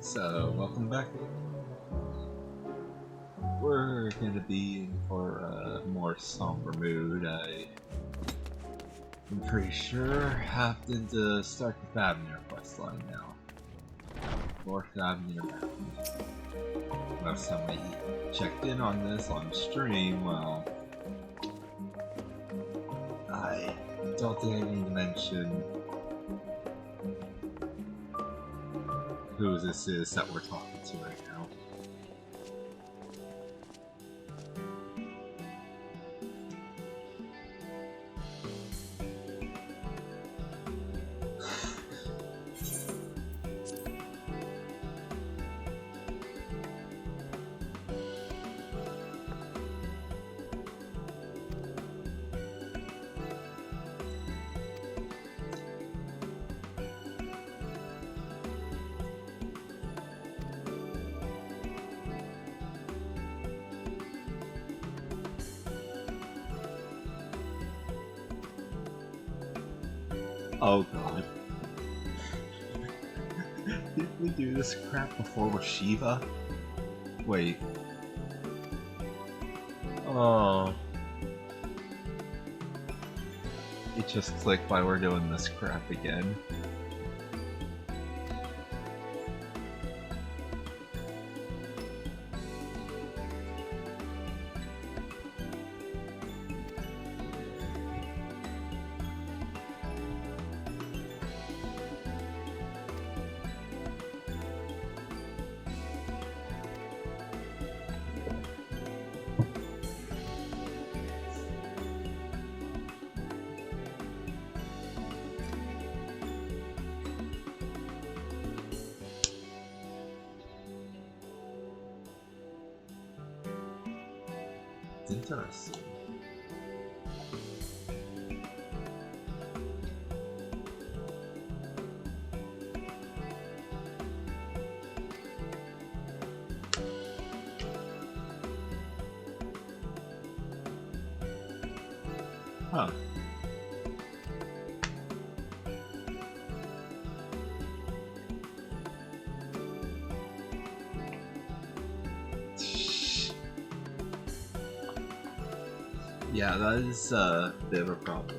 So, welcome back. We're gonna be in for a more somber mood. I'm pretty sure having to start the Thavnair questline now. Or Thavnair Mountain. Last time I checked in on this on stream, well, I don't think I need to mention who this is that we're talking to right now. Oh god. Did we do this crap before with Shiva? Wait. Oh. It just clicked while we're doing this crap again. Interesting. Huh. Yeah, that is a bit of a problem.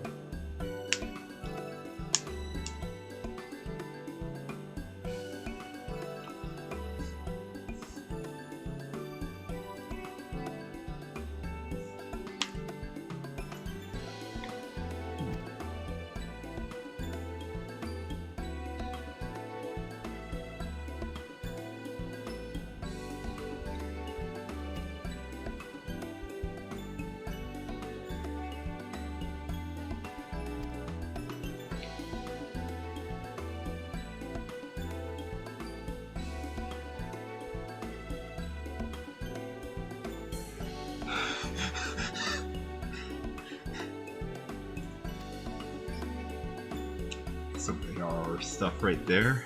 Some AR stuff right there.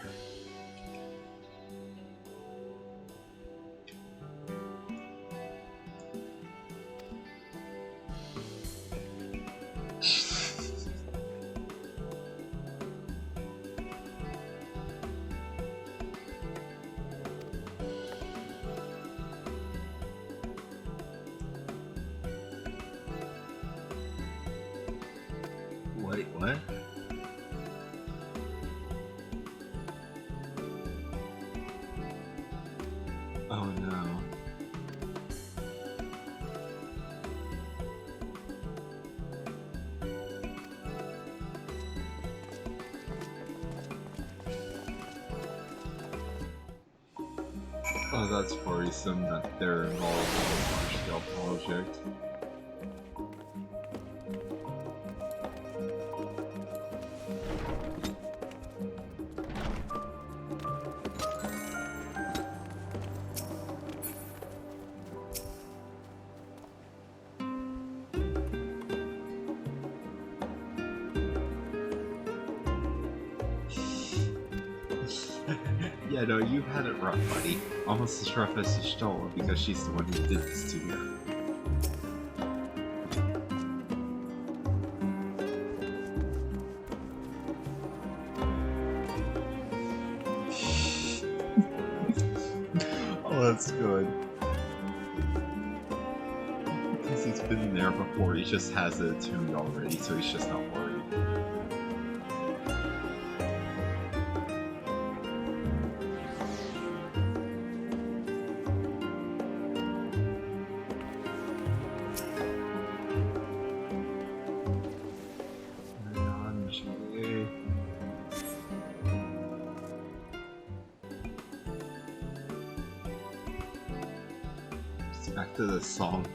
Wait, what? Oh no. Oh, that's worrisome that they're involved in a large-scale project. Yeah, no, you've had it rough, buddy. Almost as rough as Stola, because she's the one who did this to you. That's good. Because he's been there before, he just has it tuned already, so he's just not worried. Back to the song.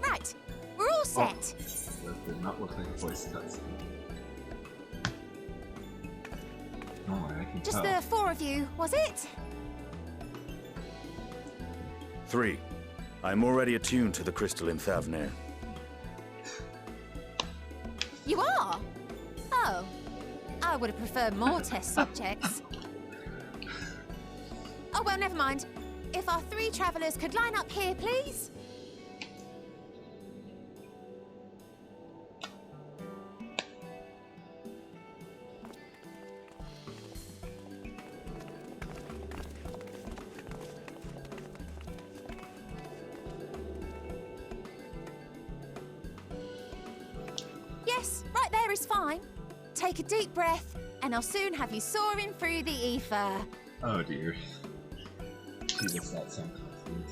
Right, we're all set. That did not look like a voice cutscene. Oh, I can Just tell. the four of you, was it? 3. I'm already attuned to the crystal in Thavnair. You are? Oh. I would have preferred more test subjects. Oh, well, never mind. If our 3 travelers could line up here, please. Yes, right there is fine. Take a deep breath, and I'll soon have you soaring through the ether. Oh dear. She was not some confident.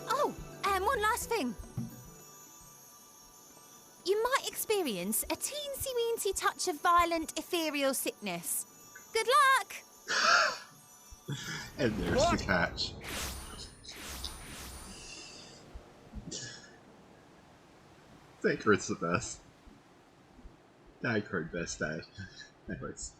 Oh, and one last thing. You might experience a teensy-weensy touch of violent ethereal sickness. Good luck! And there's the catch. Sacred's the best. Die card best dad. Anyways.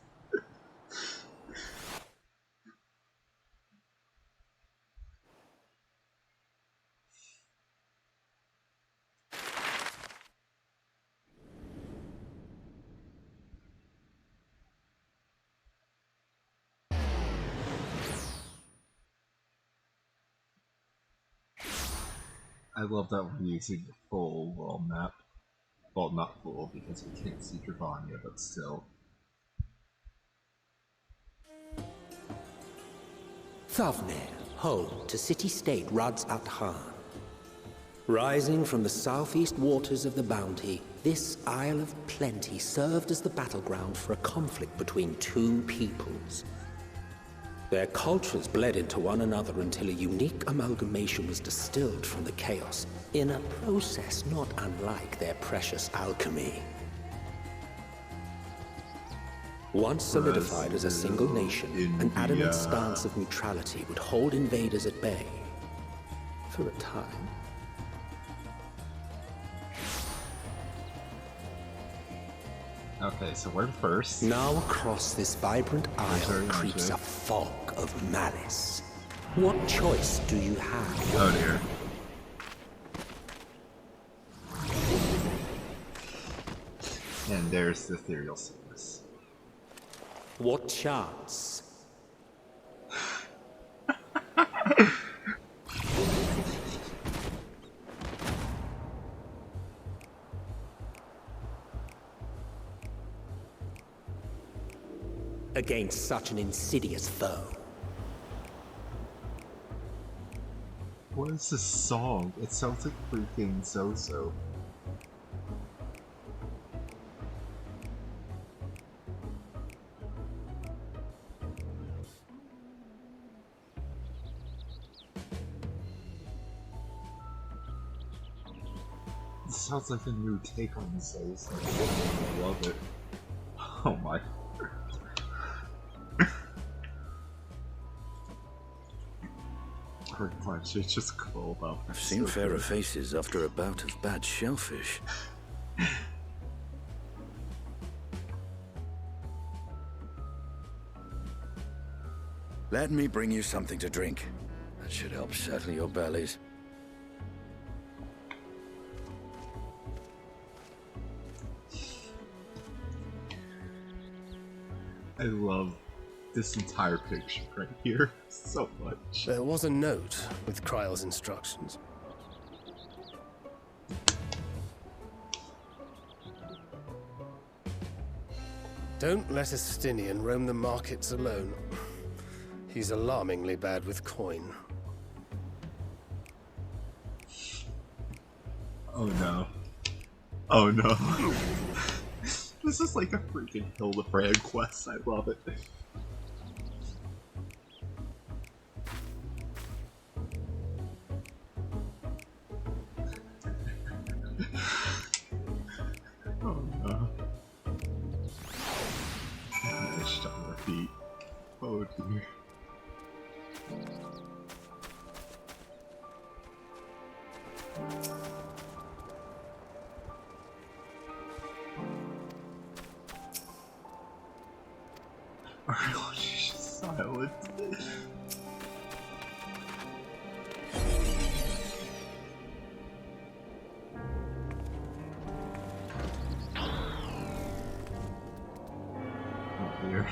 I love that we're using the full world map. Well, not full, because we can't see Dravania, but still. Thavnair, home to city-state ReZaHydra. Rising from the southeast waters of the Bounty, this Isle of Plenty served as the battleground for a conflict between 2 peoples. Their cultures bled into one another until a unique amalgamation was distilled from the chaos, in a process not unlike their precious alchemy. Once solidified as a single nation, an adamant stance of neutrality would hold invaders at bay. For a time. Okay, so we're first. Now across this vibrant isle creeps a fog of malice. What choice do you have? Oh dear. And there's the ethereal sickness. What chance? Against such an insidious foe. What is this song? It sounds like freaking So-So. It sounds like a new take on So-So. I love it. Oh my. It's just cool about. I've seen fairer faces after a bout of bad shellfish. Let me bring you something to drink. That should help settle your bellies. I love this entire picture right here so much. There was a note with Kryle's instructions. Don't let a Stinian roam the markets alone. He's alarmingly bad with coin. Oh no. Oh no. This is like a freaking Hildebrand quest. I love it. Oh no. I just on their feet. Oh dear. Oh, she's silent. Oh dear.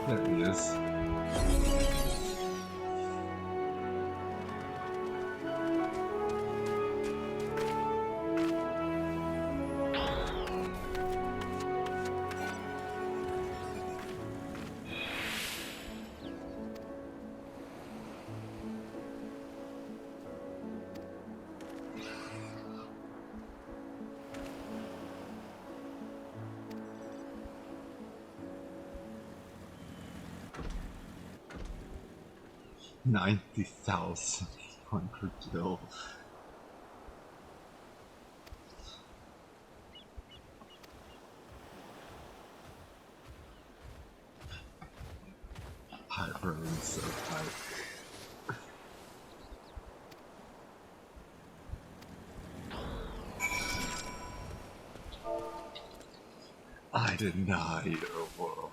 There he is. $90,100 bill. Hyper is so tight. I deny your world.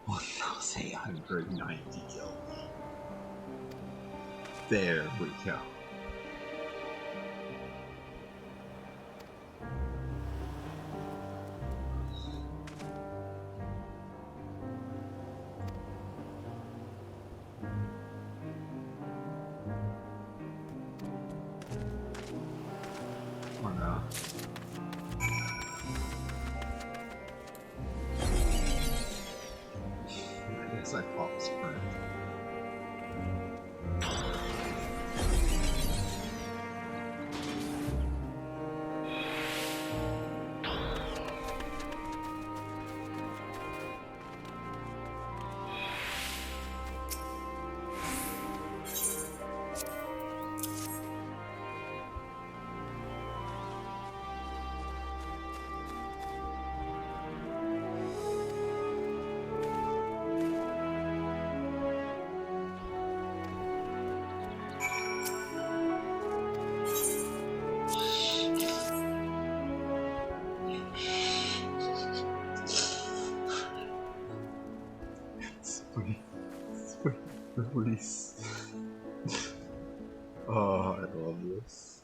$1,890 gil. There we go. Oh no. I guess I popped sprint. Sweet release. Oh, I love this.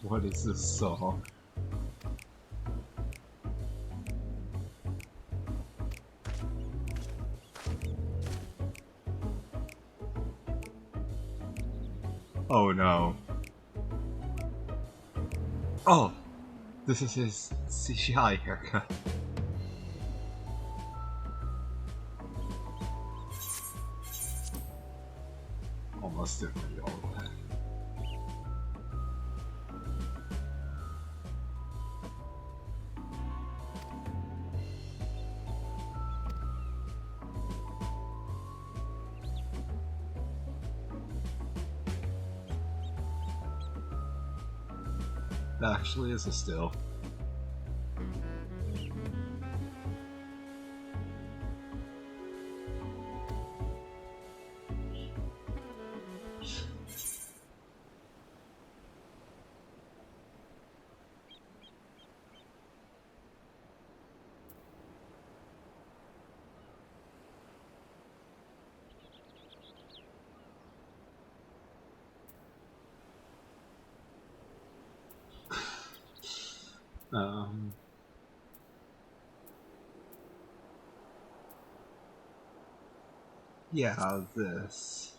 What is this song? Oh no. Oh! This is his CGI haircut. Almost didn't read all of that. That actually is a still. Yeah, this.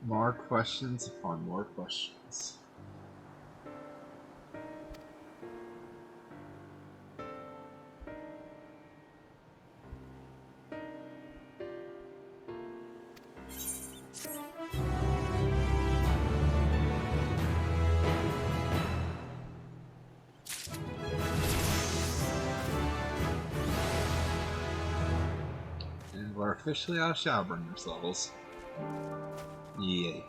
More questions upon more questions. And we're officially out of Shadowbringers levels. Yay.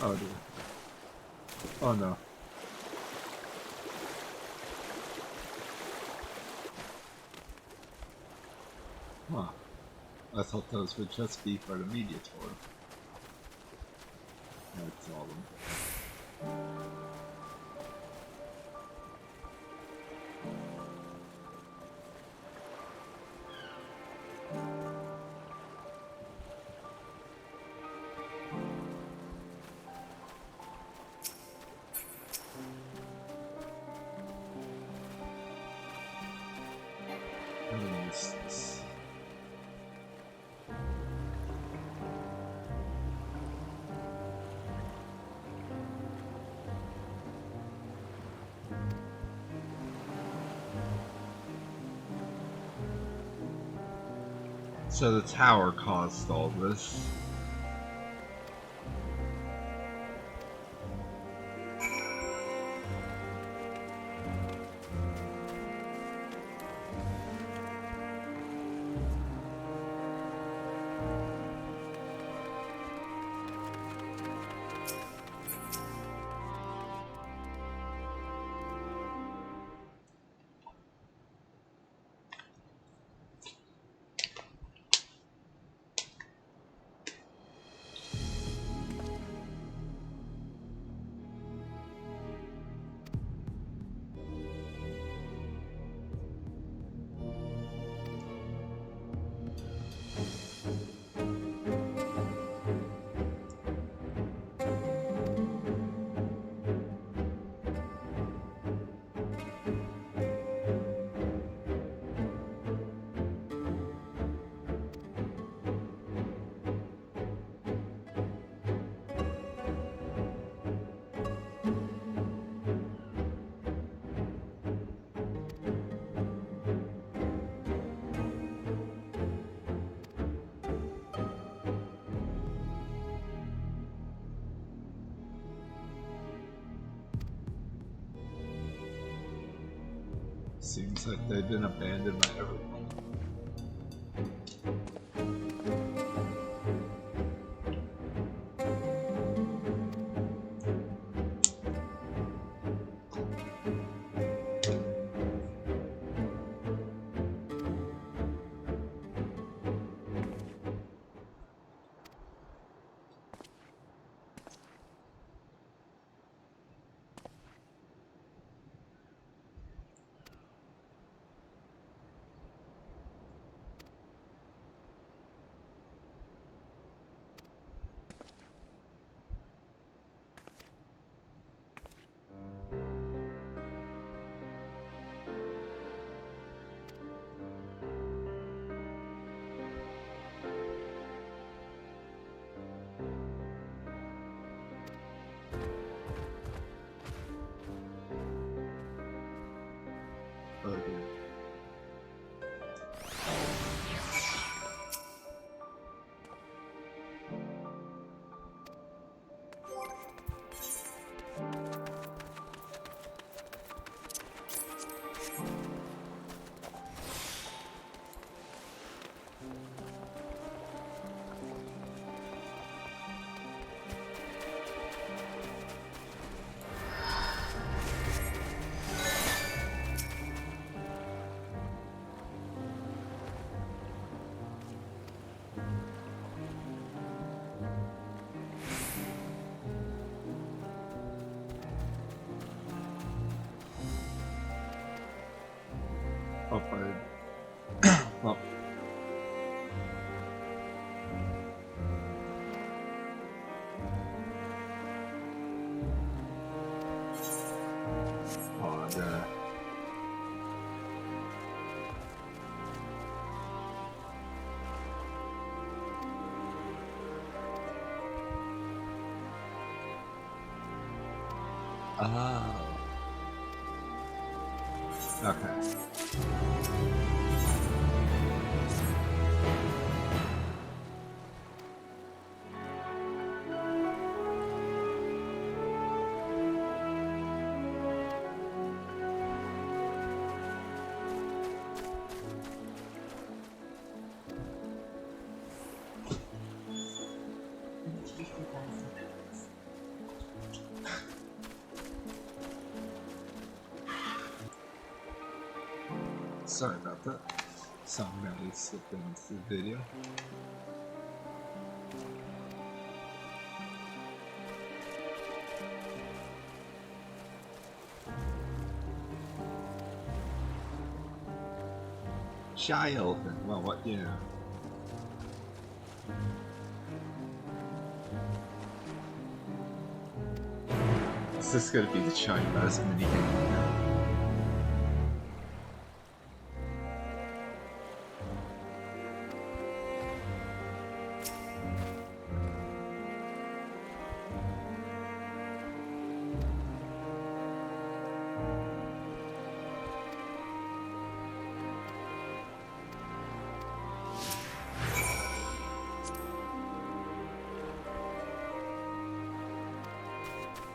Oh dear. Oh no. Huh. I thought those would just be for the media tour. That's all of them. So the tower caused all this. Seems like they've been abandoned by everyone. Oh dear. Upward. Well. Oh, the... Oh. Okay. Sorry about that. Something that we slipped into the video. Shy elephant. Well, what do you know? Is this gonna be the Shy Buzz minigame?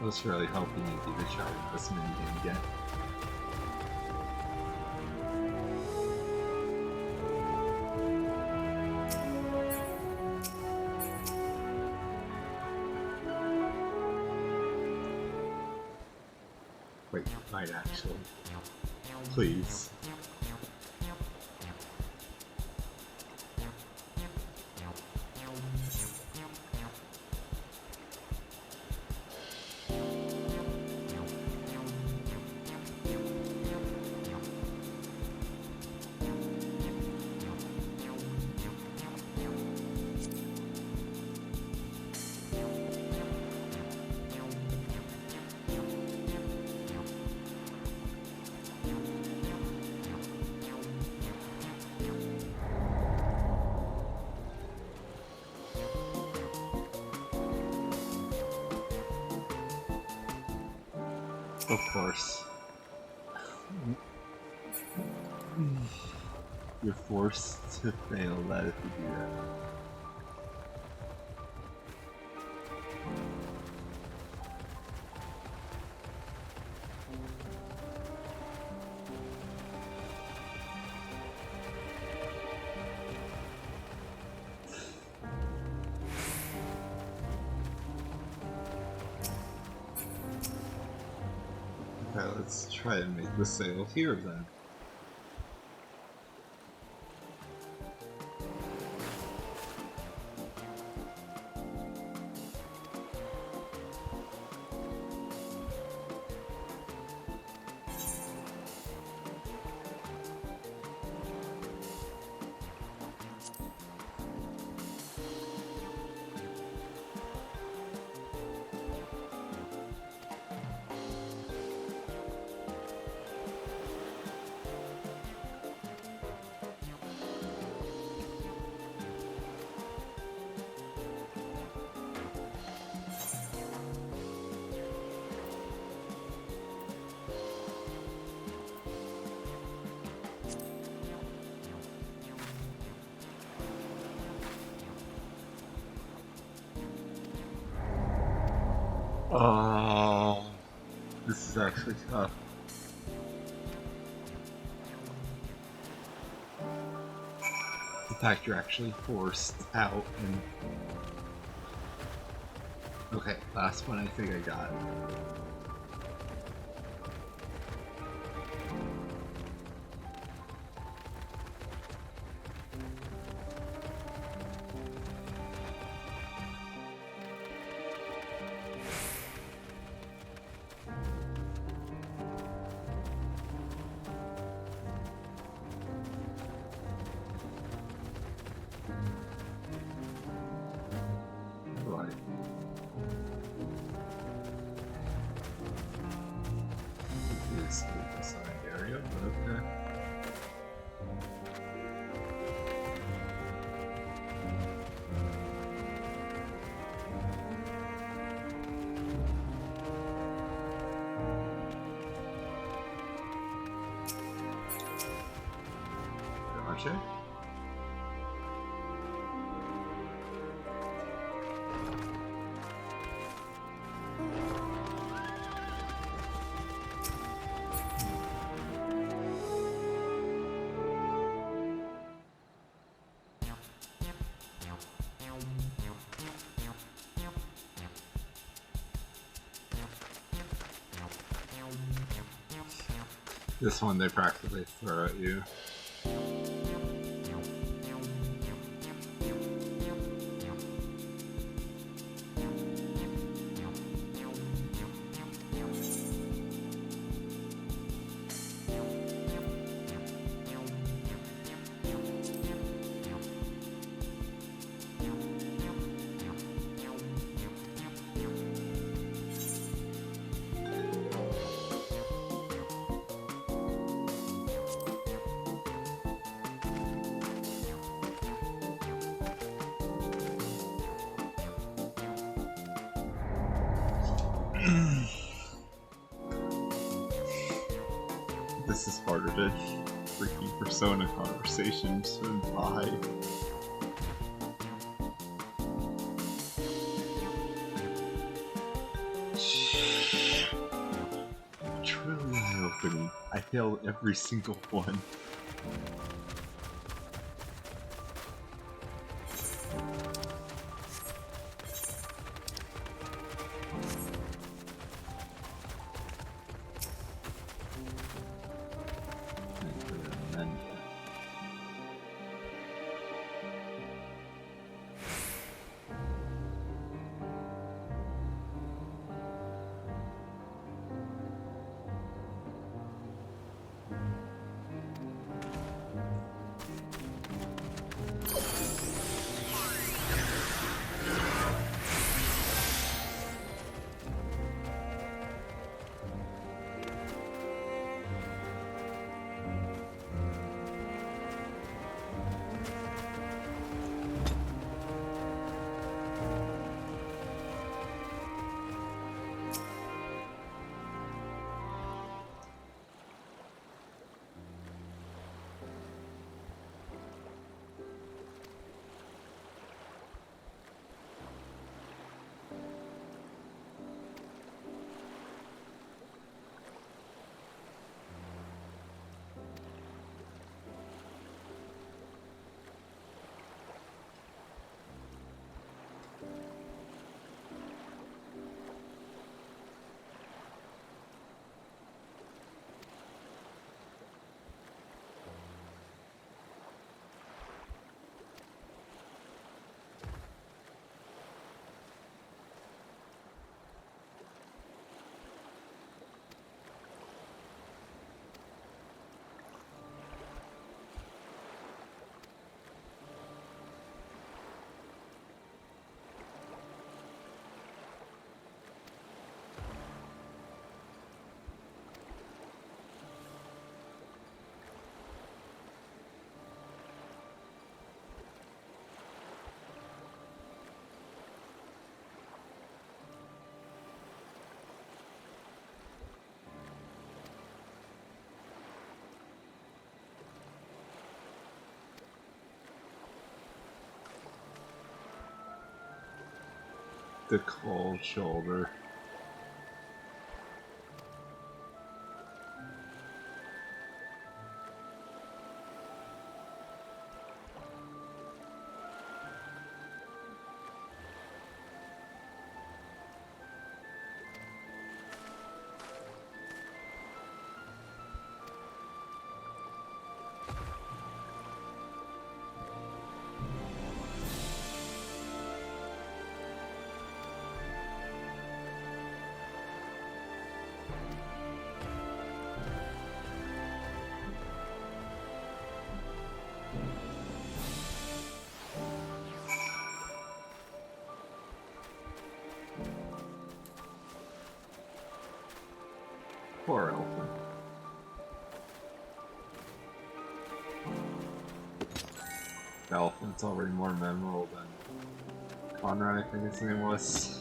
I was really hoping you'd do the Shy Buzz minigame again. Wait, might actually. Please. Of course. You're forced to fail that if you do that. Okay, let's try and make the sale here then. Oh, this is actually tough. The fact you're actually forced out and... Okay, last one I think I got. Gotcha. This one they practically throw at you. This is harder to freaking Persona conversations than by. Truly eye-opening. I failed every single one. The cold shoulder. Poor Elfin. Elfin's already more memorable than Conrad, I think his name was.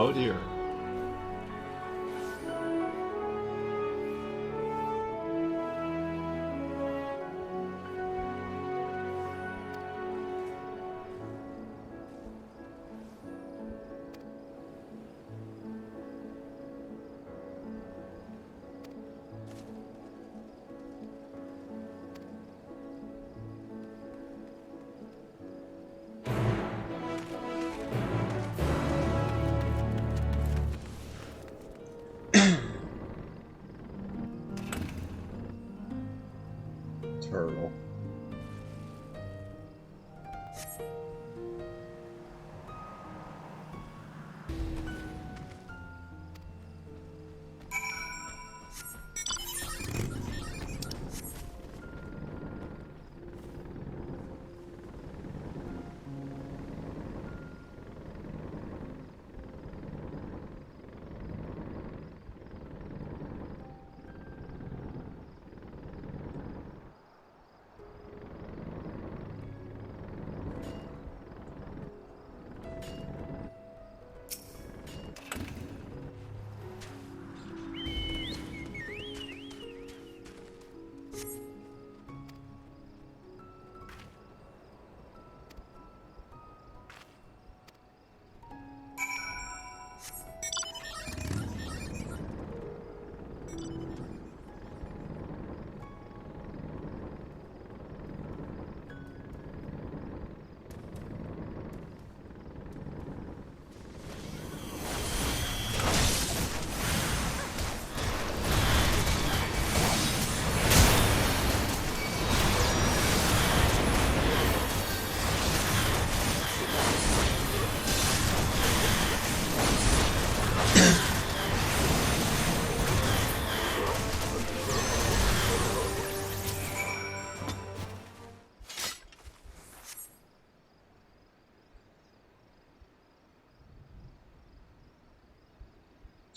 Oh dear. Turtle.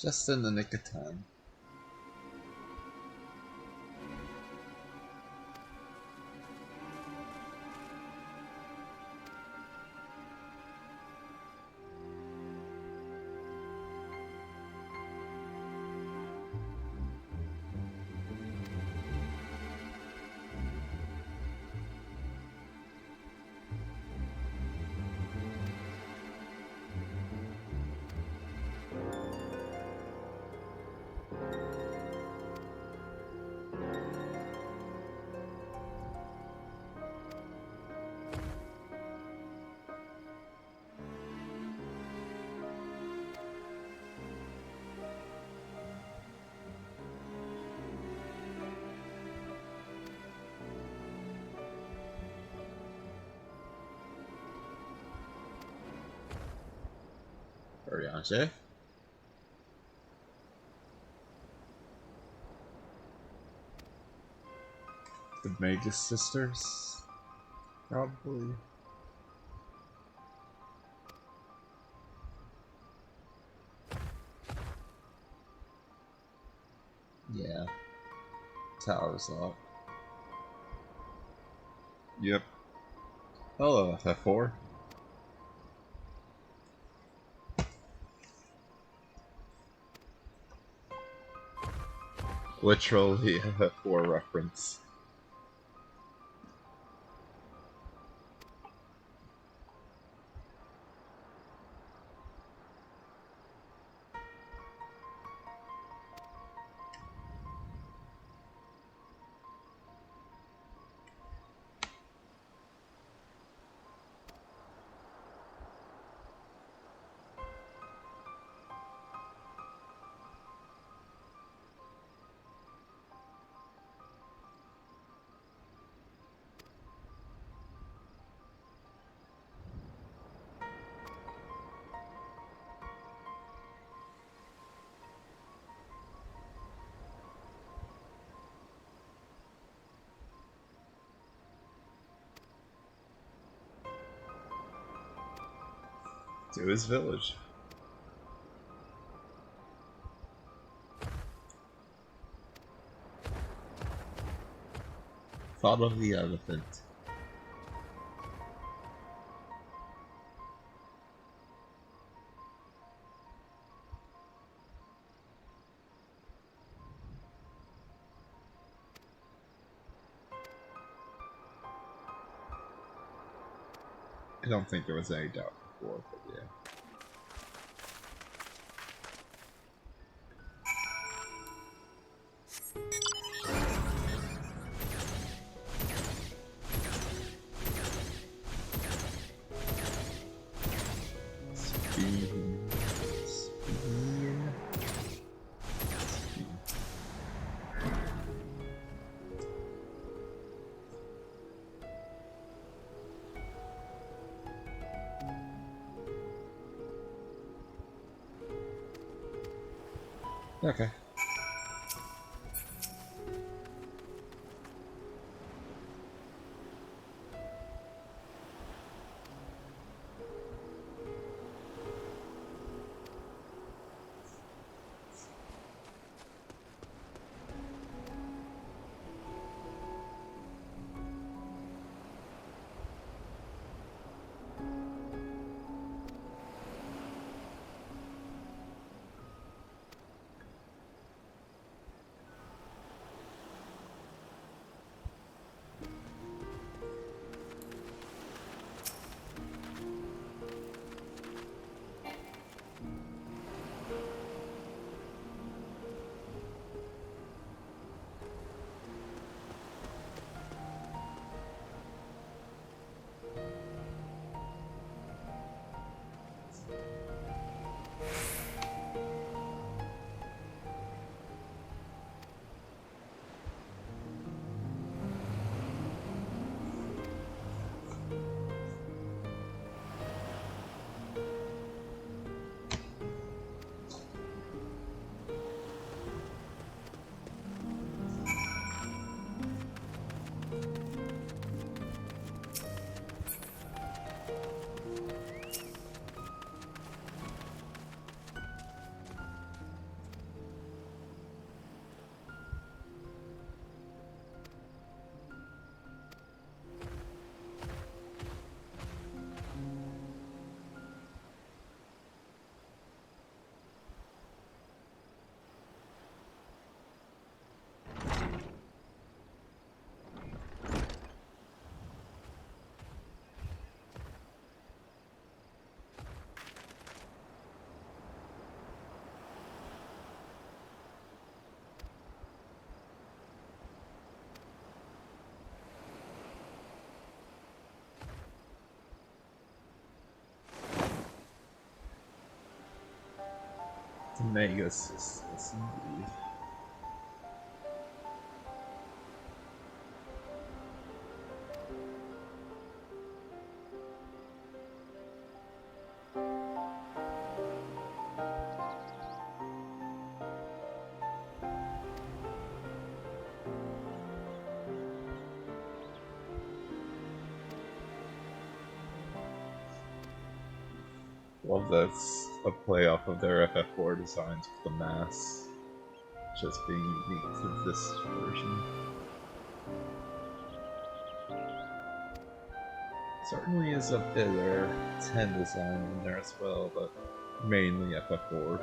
Just in the nick of time. Ariane. The Magus sisters, probably. Yeah. Tower's locked. Yep. Hello, FF4. Literally FF4 reference. To his village. Follow the elephant. I don't think there was any doubt before, but yeah. Okay. Mega systems, indeed. Well, that's a play off of their FF4 designs with the mass just being unique to this version. Certainly is a bit of their 10 design in there as well, but mainly FF4.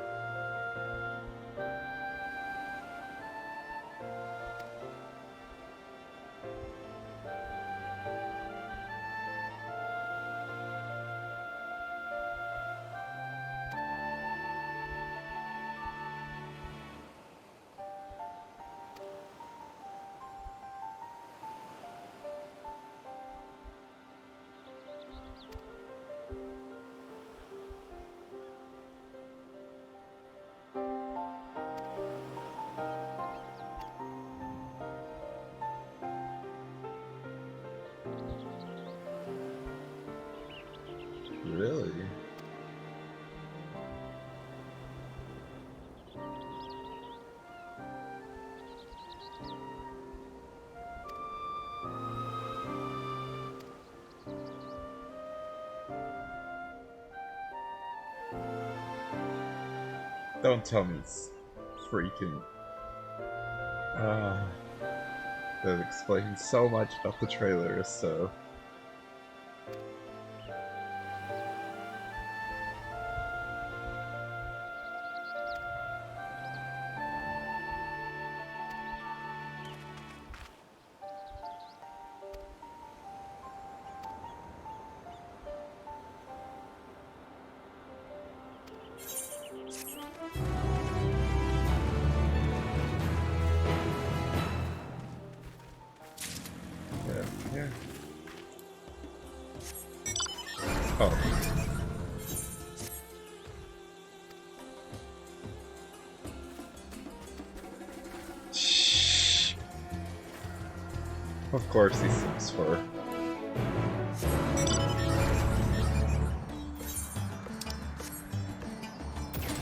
Really? Don't tell me it's freaking... that explains so much about the trailer, so... Here. Oh. Shh. Of course he seems for.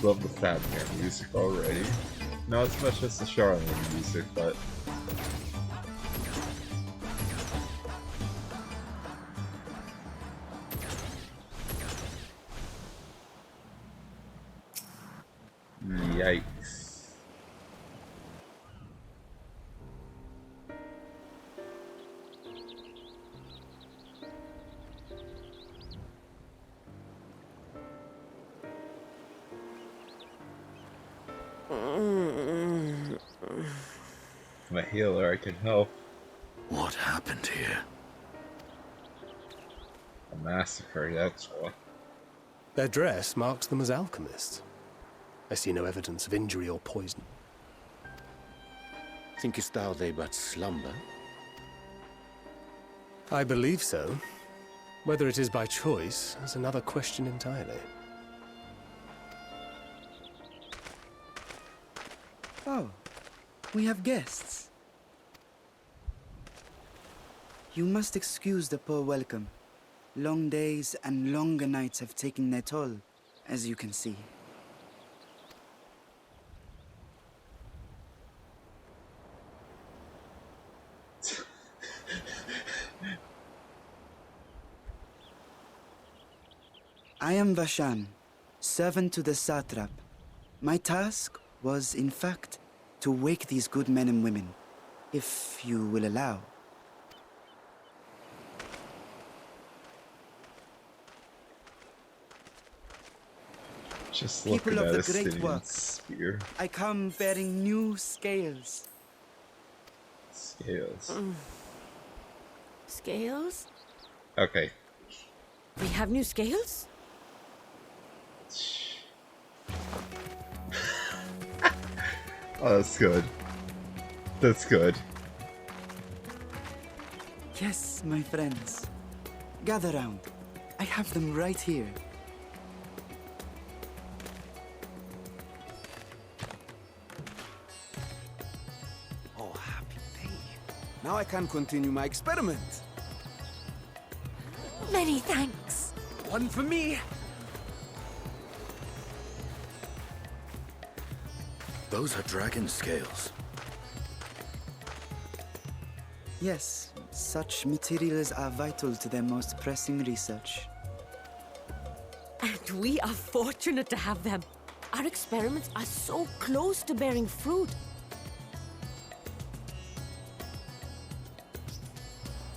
Love the Thavnair music already. Not as much as the Charlotte music, but yikes. I'm a healer, I can help. What happened here? A massacre, that's what. Their dress marks them as alchemists. I see no evidence of injury or poison. Thinkest thou they but slumber? I believe so. Whether it is by choice is another question entirely. Oh, we have guests. You must excuse the poor welcome. Long days and longer nights have taken their toll, as you can see. I am Vashan, servant to the satrap. My task was, in fact, to wake these good men and women, if you will allow. Just look People at of that the great Estinian work. spear. I come bearing new scales. Scales. Scales? Okay. We have new scales? Oh, that's good. That's good. Yes, my friends. Gather round. I have them right here. Oh, happy day. Now I can continue my experiment. Many thanks. One for me. Those are dragon scales. Yes, such materials are vital to their most pressing research. And we are fortunate to have them. Our experiments are so close to bearing fruit.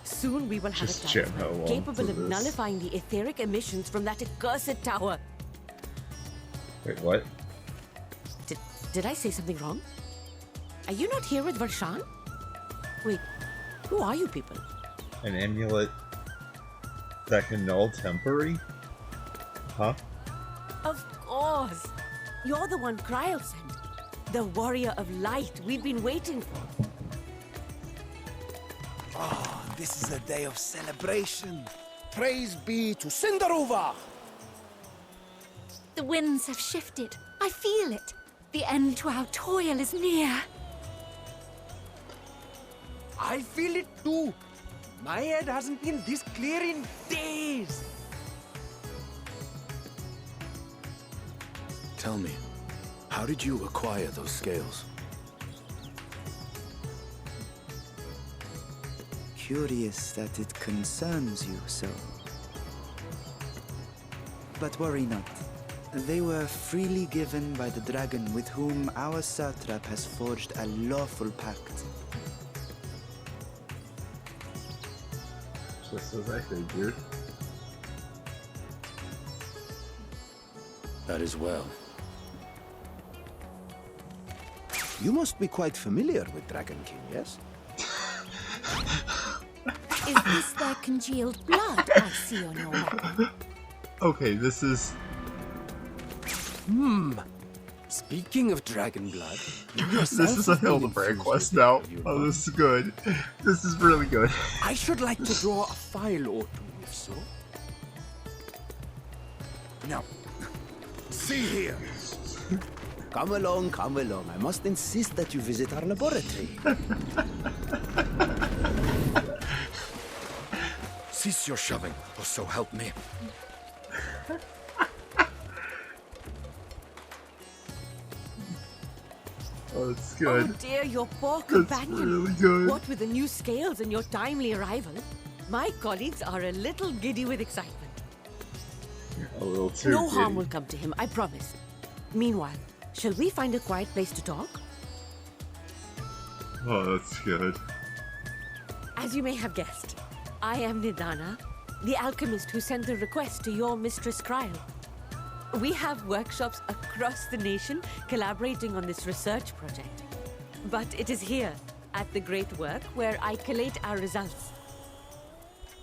Soon we will have Just a jam talisman how long capable to of this. nullifying the etheric emissions from that accursed tower. Wait, what? Did I say something wrong? Are you not here with Varshan? Wait, who are you people? An amulet that can null temporary? Huh? Of course! You're the one Kryl sent. The warrior of light we've been waiting for. Oh, this is a day of celebration. Praise be to Cinderova. The winds have shifted. I feel it. The end to our toil is near. I feel it too. My head hasn't been this clear in days. Tell me, how did you acquire those scales? Curious that it concerns you so. But worry not. They were freely given by the dragon with whom our satrap has forged a lawful pact. Just as I figured. That is well. You must be quite familiar with Dragon King, yes? Is this their congealed blood I see on your weapon? Okay, this is... Speaking of dragon blood, you This yourself is a have been Hildebrand infused quest with it, now. have you Oh, not? this is good. This is really good. I should like to draw a file or two, if so. Now, see here. Come along, come along. I must insist that you visit our laboratory. Cease your shoving, or so help me. Oh, it's Oh good. dear, your poor That's companion. really good. What with the new scales and your timely arrival, my colleagues are a little giddy with excitement. A little too No harm giddy. will come to him, I promise. Meanwhile, shall we find a quiet place to talk? Oh, that's good. As you may have guessed, I am Nidana, the alchemist who sent the request to your mistress Kryl. We have workshops across the nation collaborating on this research project. But it is here, at the Great Work, where I collate our results.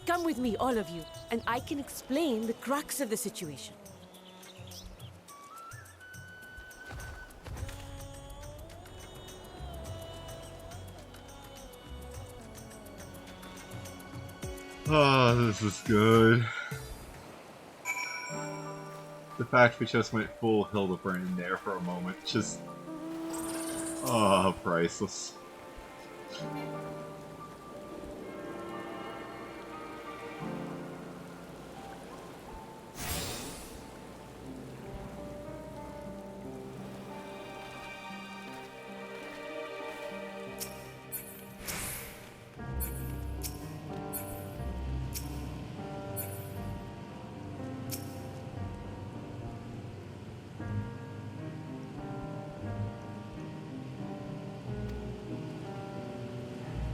Come with me, all of you, and I can explain the crux of the situation. Oh, this is good. The fact we just went full Hildebrand there for a moment, just... Oh, priceless.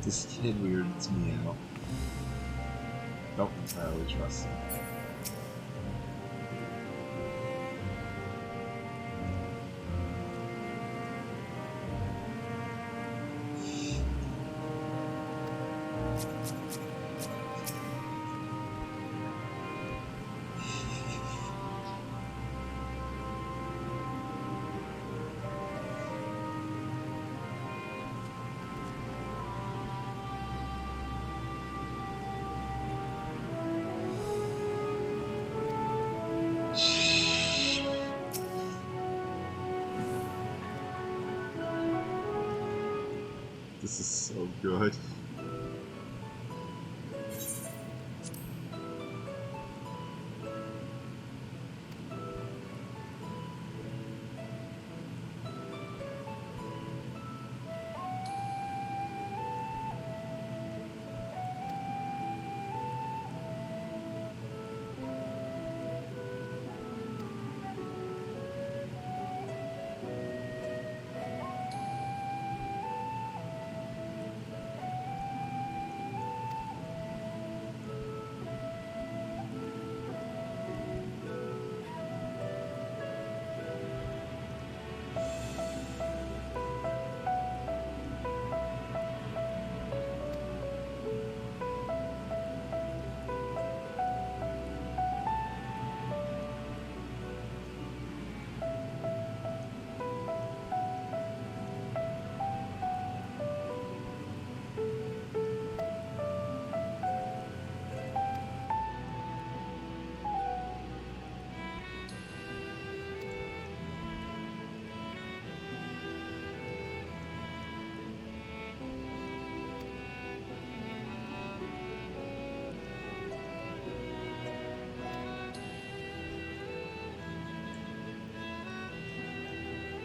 This kid weirds me out. Don't entirely trust him. This is so good.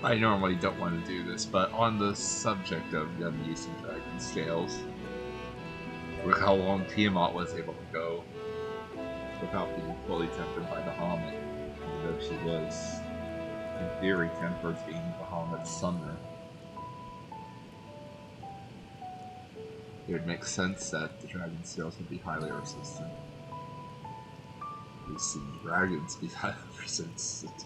I normally don't want to do this, but on the subject of them using dragon scales, look how long Tiamat was able to go without being fully tempered by the Bahamut, even though she was, in theory, tempered being Bahamut's summoner. It would make sense that the dragon scales would be highly resistant. We've seen dragons be highly resistant.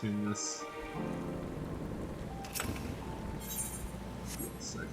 tune this. Yes, okay.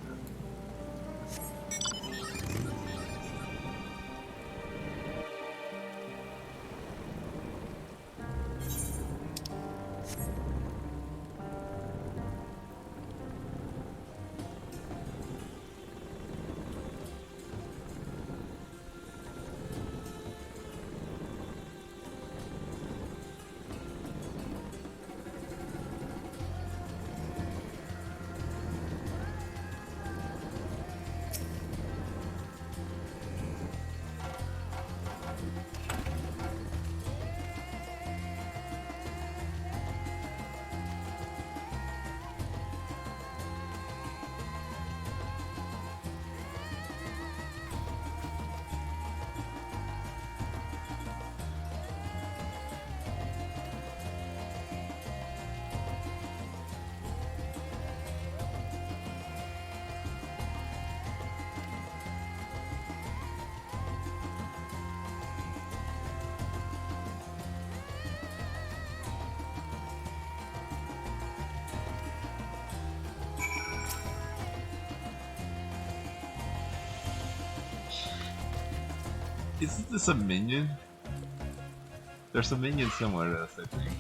Isn't this a minion? There's a minion similar to this, I think.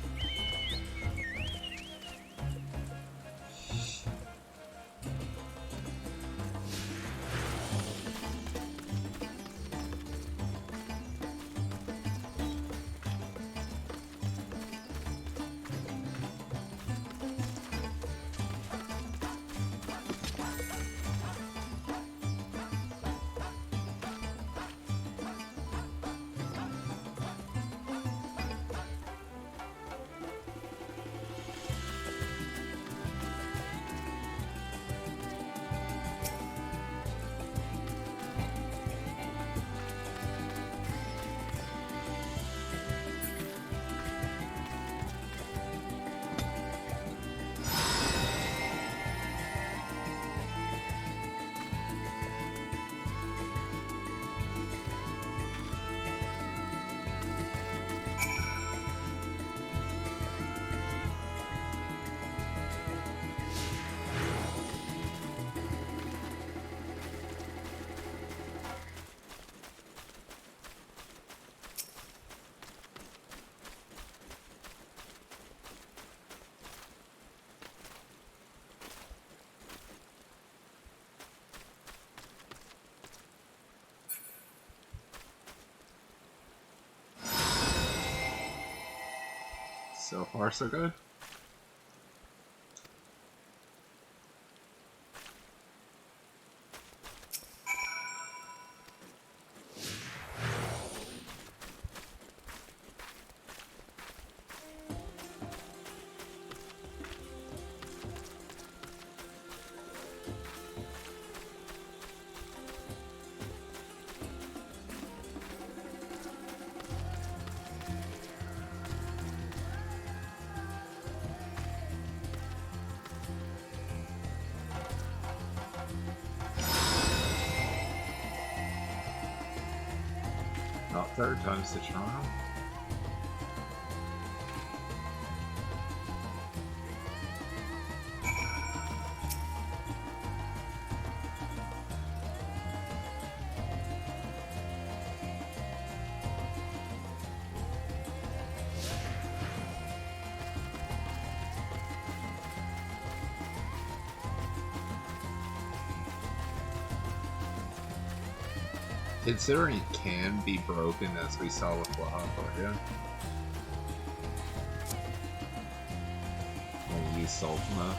So far, so good. About third time's the charm. Considering it can be broken, as we saw with ReZaHydra, when you use Ultima,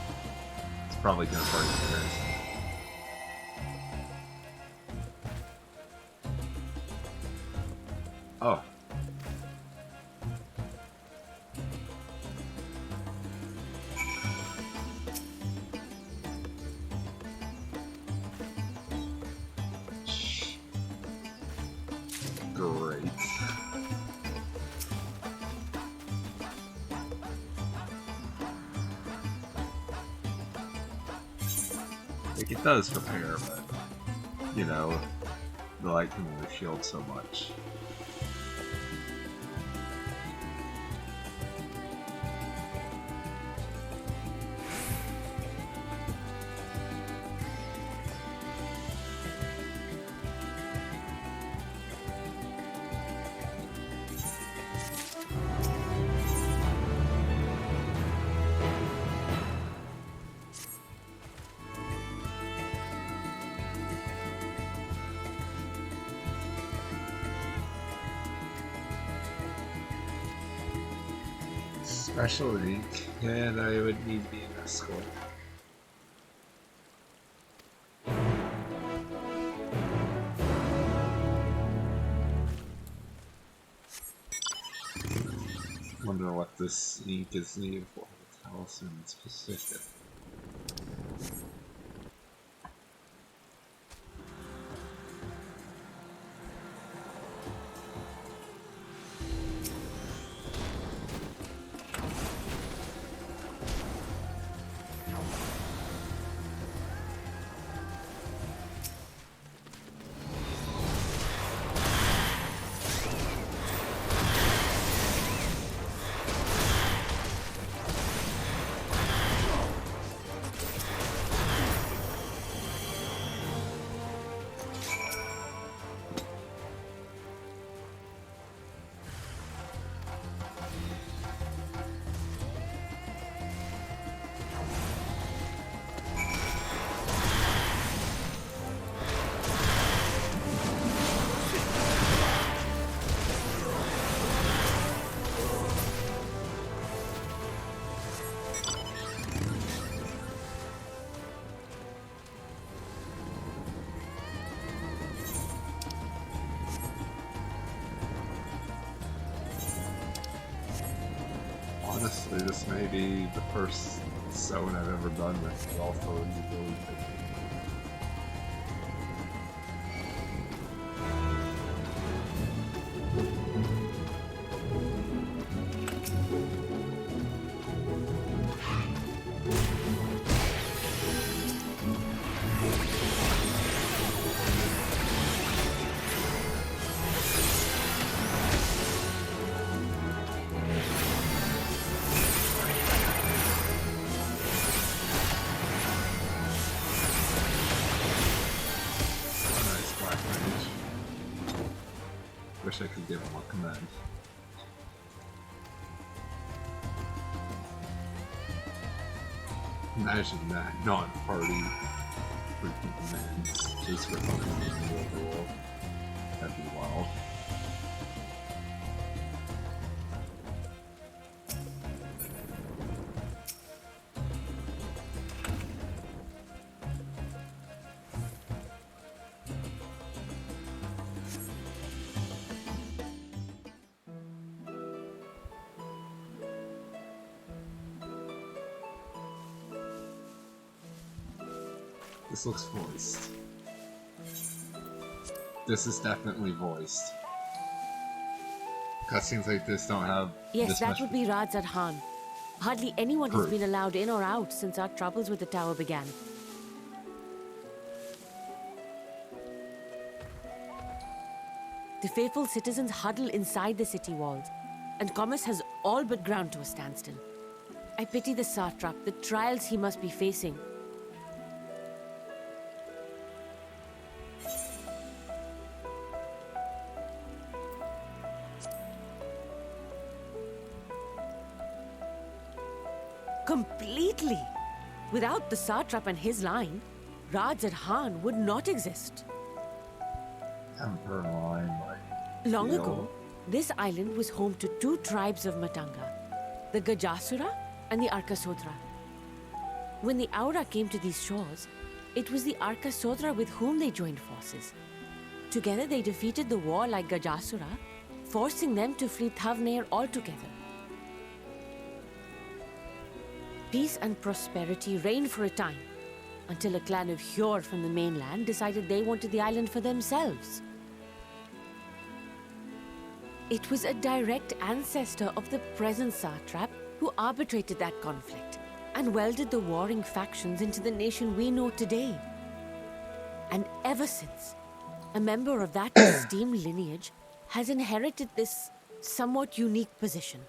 it's probably going to break very soon. Oh. Great. Like, it does repair, but, you know, the light can only shield so much. Special ink, and I would need to be an escort. Wonder what this ink is needed for. Tell us in specific. Honestly, this may be the first zone I've ever done with also a utility technique. Wish I could give him a command. Imagine that, non-party freaking commands just for fun in the overworld. That'd be wild. This looks voiced. This is definitely voiced. Cutscenes like this don't have. Yes, that would be ReZaHydra. Hardly anyone has been allowed in or out since our troubles with the tower began. The faithful citizens huddle inside the city walls, and commerce has all but ground to a standstill. I pity the satrap, the trials he must be facing. Completely. Without the satrap and his line, ReZaHydra would not exist. Emperor line, like. Long ago, this island was home to two tribes of Matanga, the Gajasura and the Arkasodra. When the Aura came to these shores, it was the Arkasodra with whom they joined forces. Together they defeated the warlike Gajasura, forcing them to flee Thavnair altogether. Peace and prosperity reigned for a time, until a clan of Hjor from the mainland decided they wanted the island for themselves. It was a direct ancestor of the present satrap who arbitrated that conflict and welded the warring factions into the nation we know today. And ever since, a member of that esteemed lineage has inherited this somewhat unique position.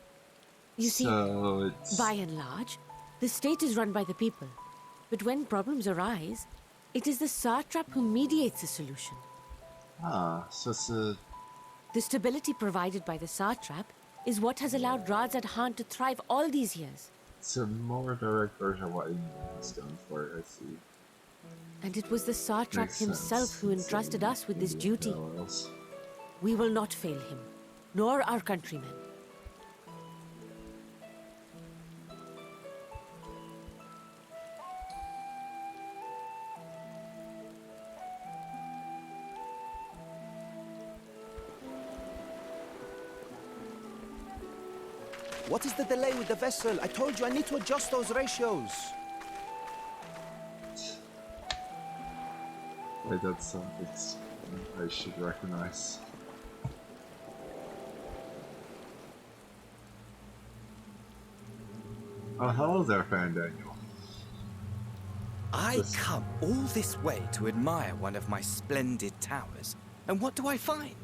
You see, by and large, the state is run by the people, but when problems arise, it is the satrap who mediates a solution. Ah, so it's a... The stability provided by the satrap is what has allowed ReZaHydra to thrive all these years. It's a more direct version of what England was going for, I see. And it was the satrap himself who entrusted us with this duty. We will not fail him, nor our countrymen. What is the delay with the vessel? I told you I need to adjust those ratios. Wait, that's something I should recognize. Oh, hello there, Fan Daniel. I come all this way to admire one of my splendid towers, and what do I find?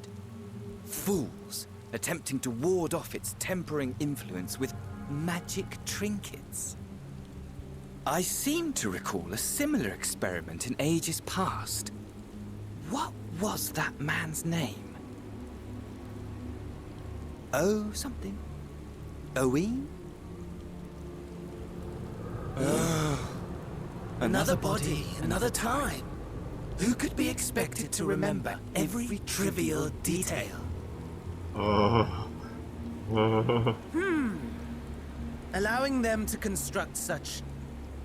Fools attempting to ward off its tempering influence with magic trinkets. I seem to recall a similar experiment in ages past. What was that man's name? Oh, something. Owen? Another body, another time. Who could be expected to remember every trivial detail? Allowing them to construct such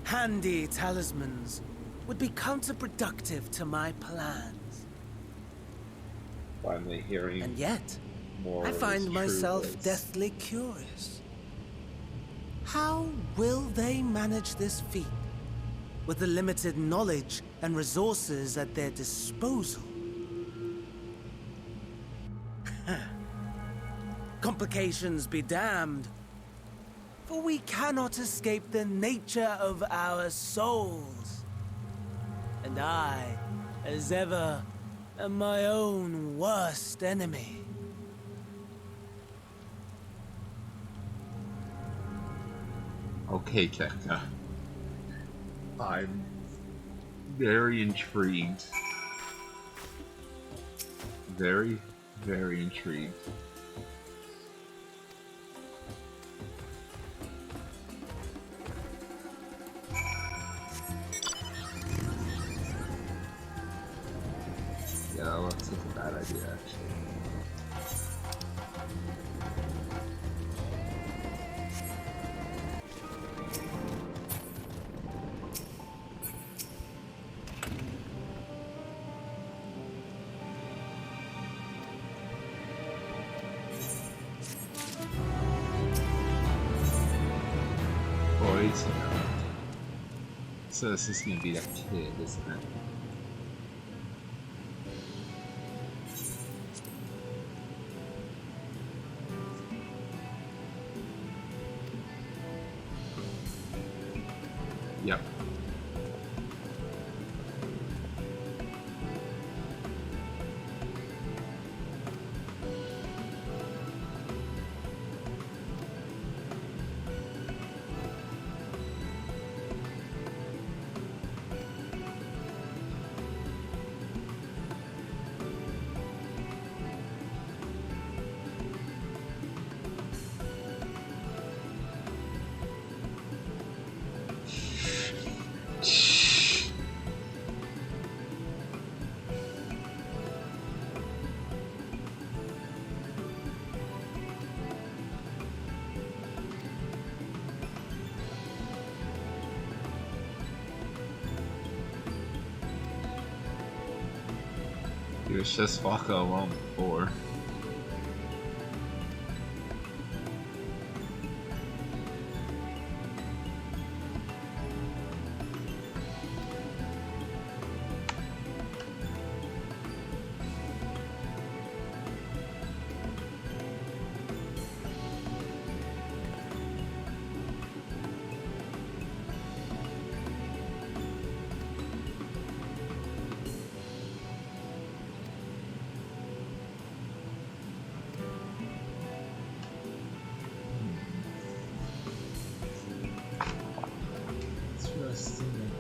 handy talismans would be counterproductive to my plans. Finally hearing. And yet, more I find myself words. deathly curious. How will they manage this feat with the limited knowledge and resources at their disposal? Complications be damned, for we cannot escape the nature of our souls. And I, as ever, am my own worst enemy. Okay, Tekka. I'm very intrigued. Very, very intrigued. Yeah, that looks like a bad idea, actually. Boys, so this is gonna be that kid, isn't it? Yep. He was just walking along before.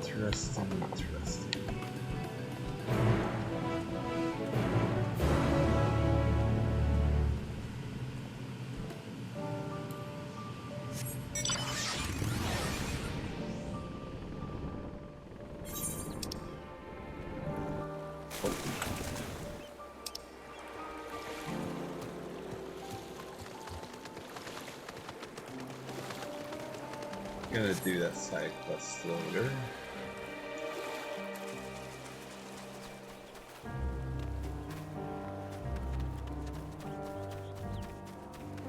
Interesting. Gonna do that side quest later.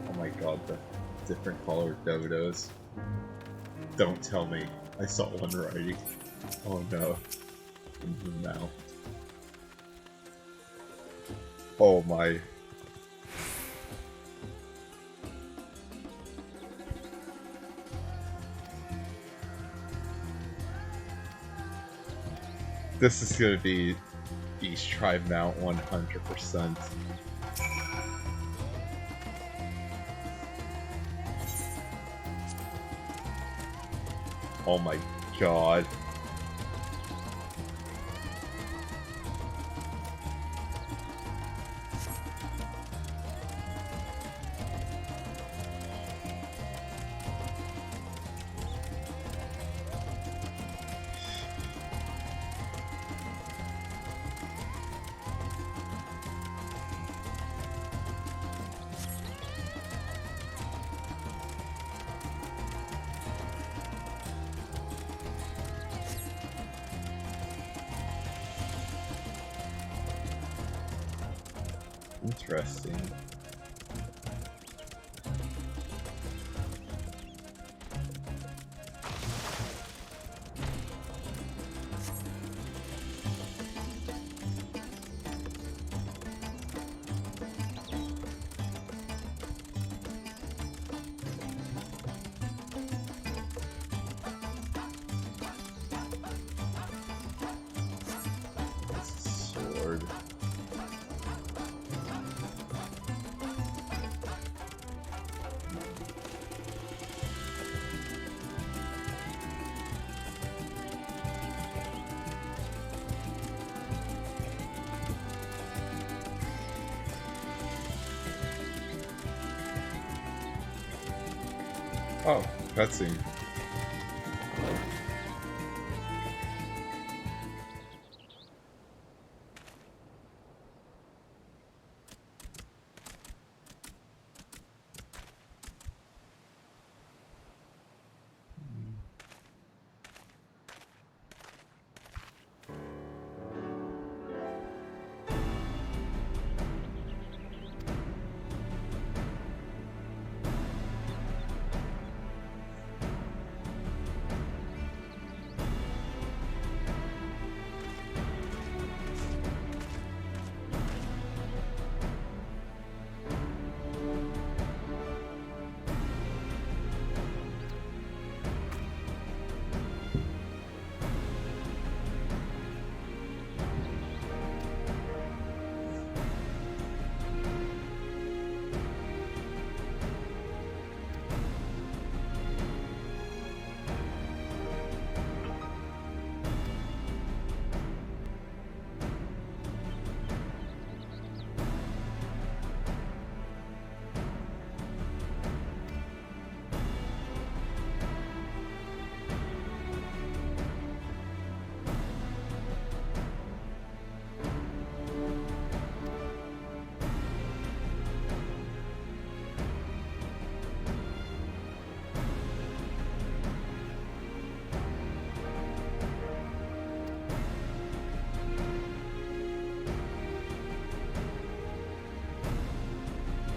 Oh my god, the different colored dodos. Don't tell me. I saw one riding. Oh no. In the mouth. Oh my. This is gonna be East Tribe Mount 100%. Oh my god. Interesting. Sword. Oh, cutscene.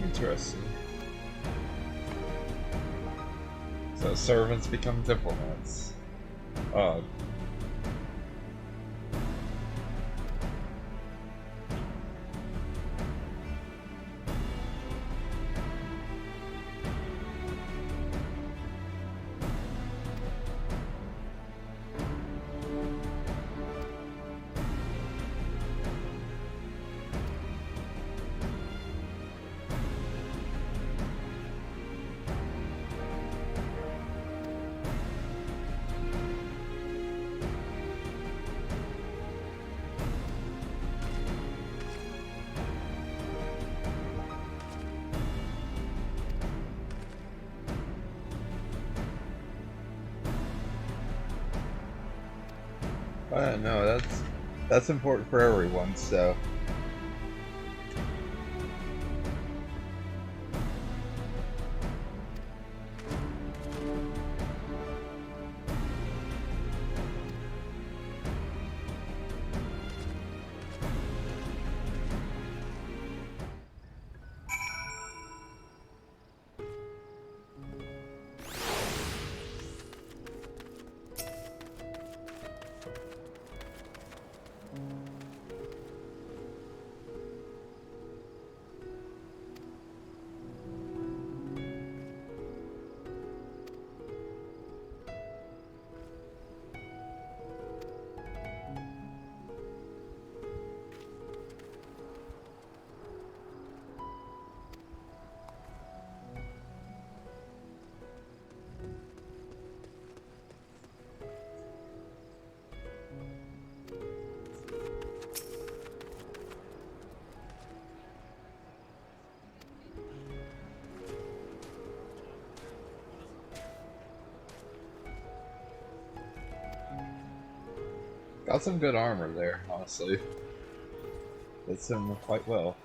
Interesting. So servants become diplomats. I don't know, that's important for everyone, so. Got some good armor there, honestly. Fits him quite well.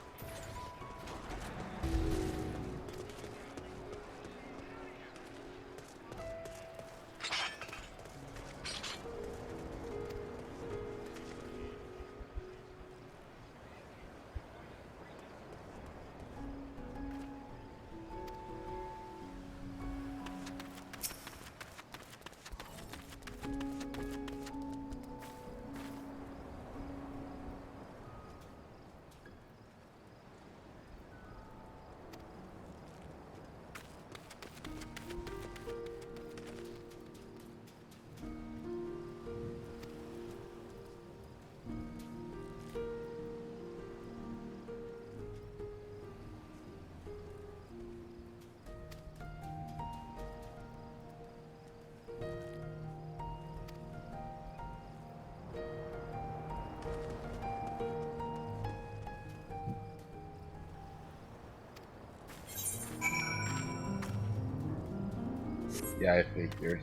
Yeah, I figured.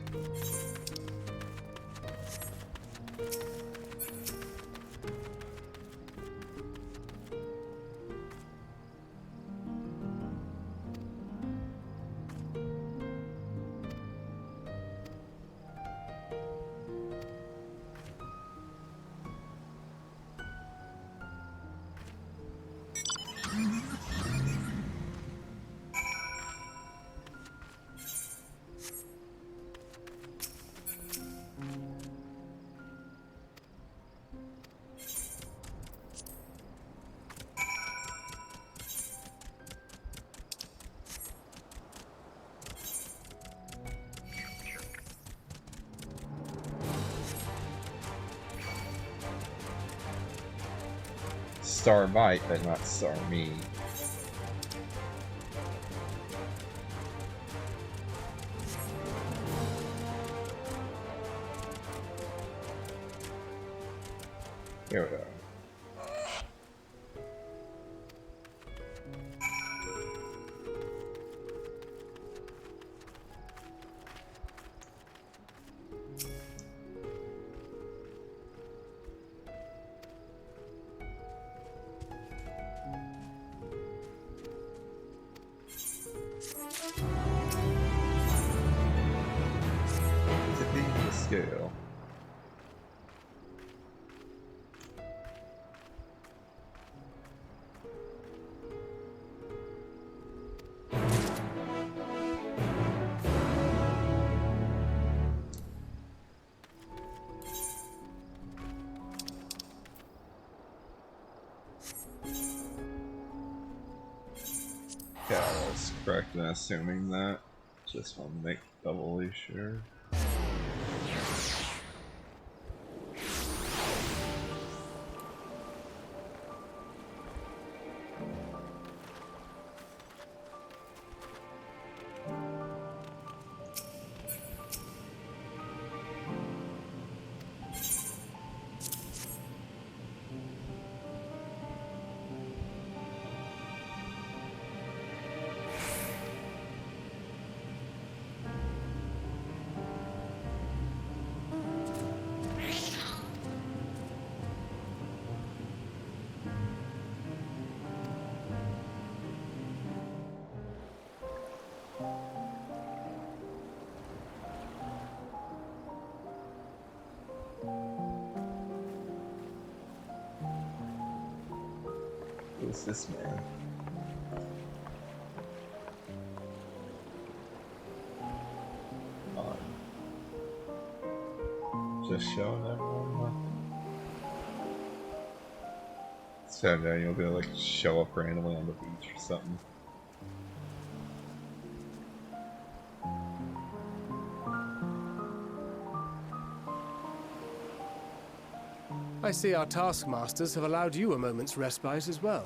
Star might, but not star me. Here we go. Tipping the scale. Okay, I was correct in assuming that. Just want to make doubly sure. Who's this man? Just showing everyone. So now you'll be able to like show up randomly on the beach or something. I see our taskmasters have allowed you a moment's respite as well.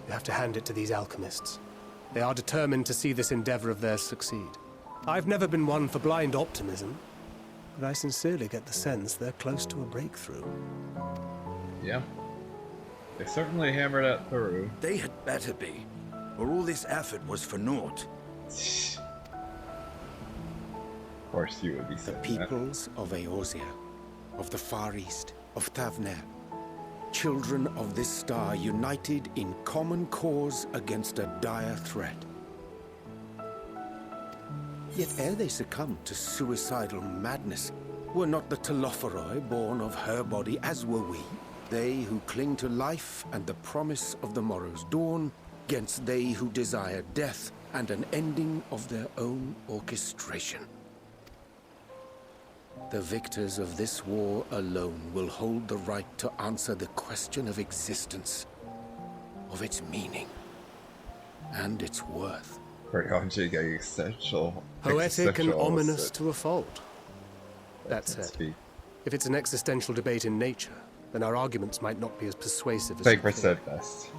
You have to hand it to these alchemists. They are determined to see this endeavor of theirs succeed. I've never been one for blind optimism, but I sincerely get the sense they're close to a breakthrough. Yeah. They certainly hammered that through. They had better be, or all this effort was for naught. course you would be The saying that. peoples of Eorzea, of the Far East, of Thavnair. Children of this star united in common cause against a dire threat. Yet ere they succumbed to suicidal madness, were not the Telophoroi born of her body as were we? They who cling to life and the promise of the morrow's dawn, against they who desire death and an ending of their own orchestration. The victors of this war alone will hold the right to answer the question of existence, of its meaning, and its worth. Very haunting, existential. Poetic and ominous to to a fault. That said, if it's an existential debate in nature, then our arguments might not be as persuasive as Think said best.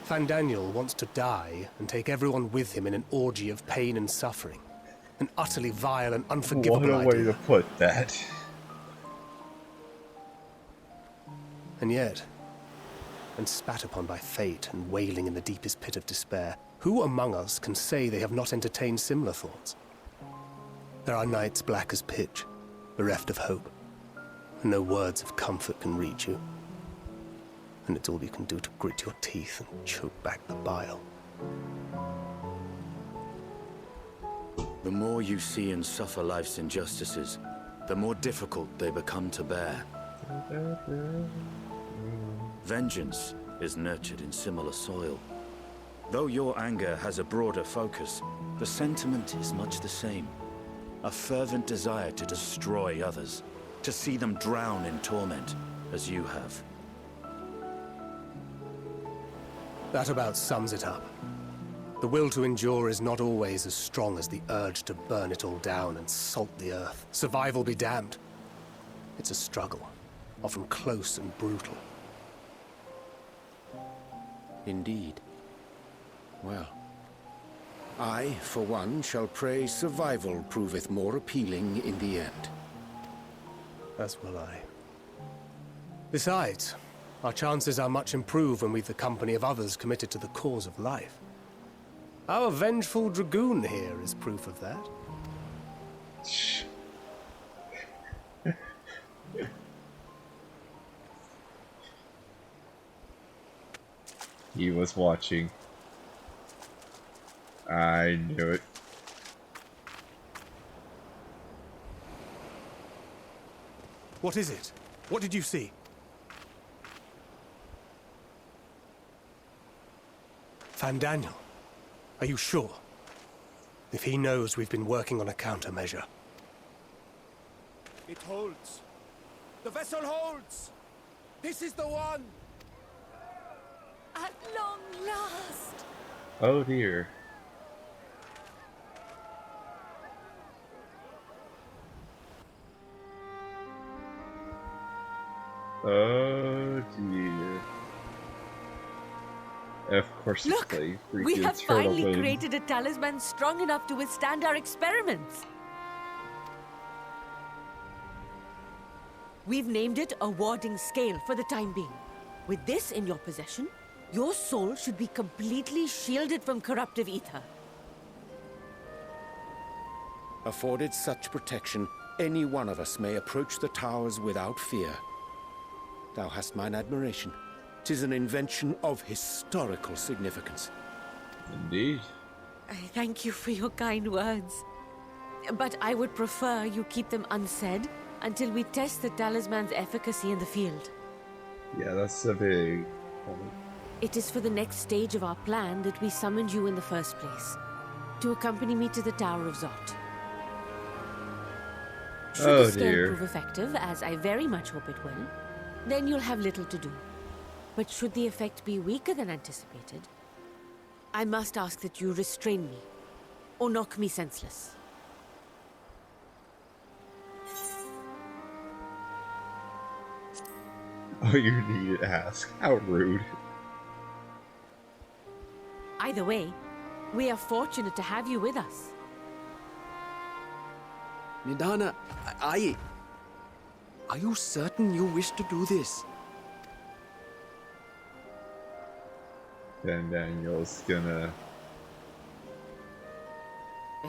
Fandaniel wants to die and take everyone with him in an orgy of pain and suffering. An utterly vile and unforgivable What a way idea. to put that. And yet, when spat upon by fate and wailing in the deepest pit of despair, who among us can say they have not entertained similar thoughts? There are nights black as pitch, bereft of hope, and no words of comfort can reach you. And it's all you can do to grit your teeth and choke back the bile. The more you see and suffer life's injustices, the more difficult they become to bear. Vengeance is nurtured in similar soil. Though your anger has a broader focus, the sentiment is much the same. A fervent desire to destroy others, to see them drown in torment, as you have. That about sums it up. The will to endure is not always as strong as the urge to burn it all down and salt the earth. Survival be damned. It's a struggle, often close and brutal. Indeed. Well, I, for one, shall pray survival proveth more appealing in the end. As will I. Besides, our chances are much improved when we've the company of others committed to the cause of life. Our vengeful dragoon here is proof of that. He was watching. I knew it. What is it? What did you see? Fandaniel, are you sure? If he knows we've been working on a countermeasure. It holds. The vessel holds. This is the one. At long last. Oh dear. Oh dear. Of course, Look, it's we have finally created a talisman strong enough to withstand our experiments. We've named it a warding scale for the time being. With this in your possession, your soul should be completely shielded from corruptive ether. Afforded such protection, any one of us may approach the towers without fear. Thou hast mine admiration. 'Tis an invention of historical significance. Indeed. I thank you for your kind words. But I would prefer you keep them unsaid until we test the talisman's efficacy in the field. Yeah, that's a big point. It is for the next stage of our plan that we summoned you in the first place, to accompany me to the Tower of Zot. Should the scale prove effective, as I very much hope it will, then you'll have little to do. But should the effect be weaker than anticipated, I must ask that you restrain me, or knock me senseless. Oh, you need to ask. How rude. Either way, we are fortunate to have you with us. Nidana, are you certain you wish to do this? Then Daniel's gonna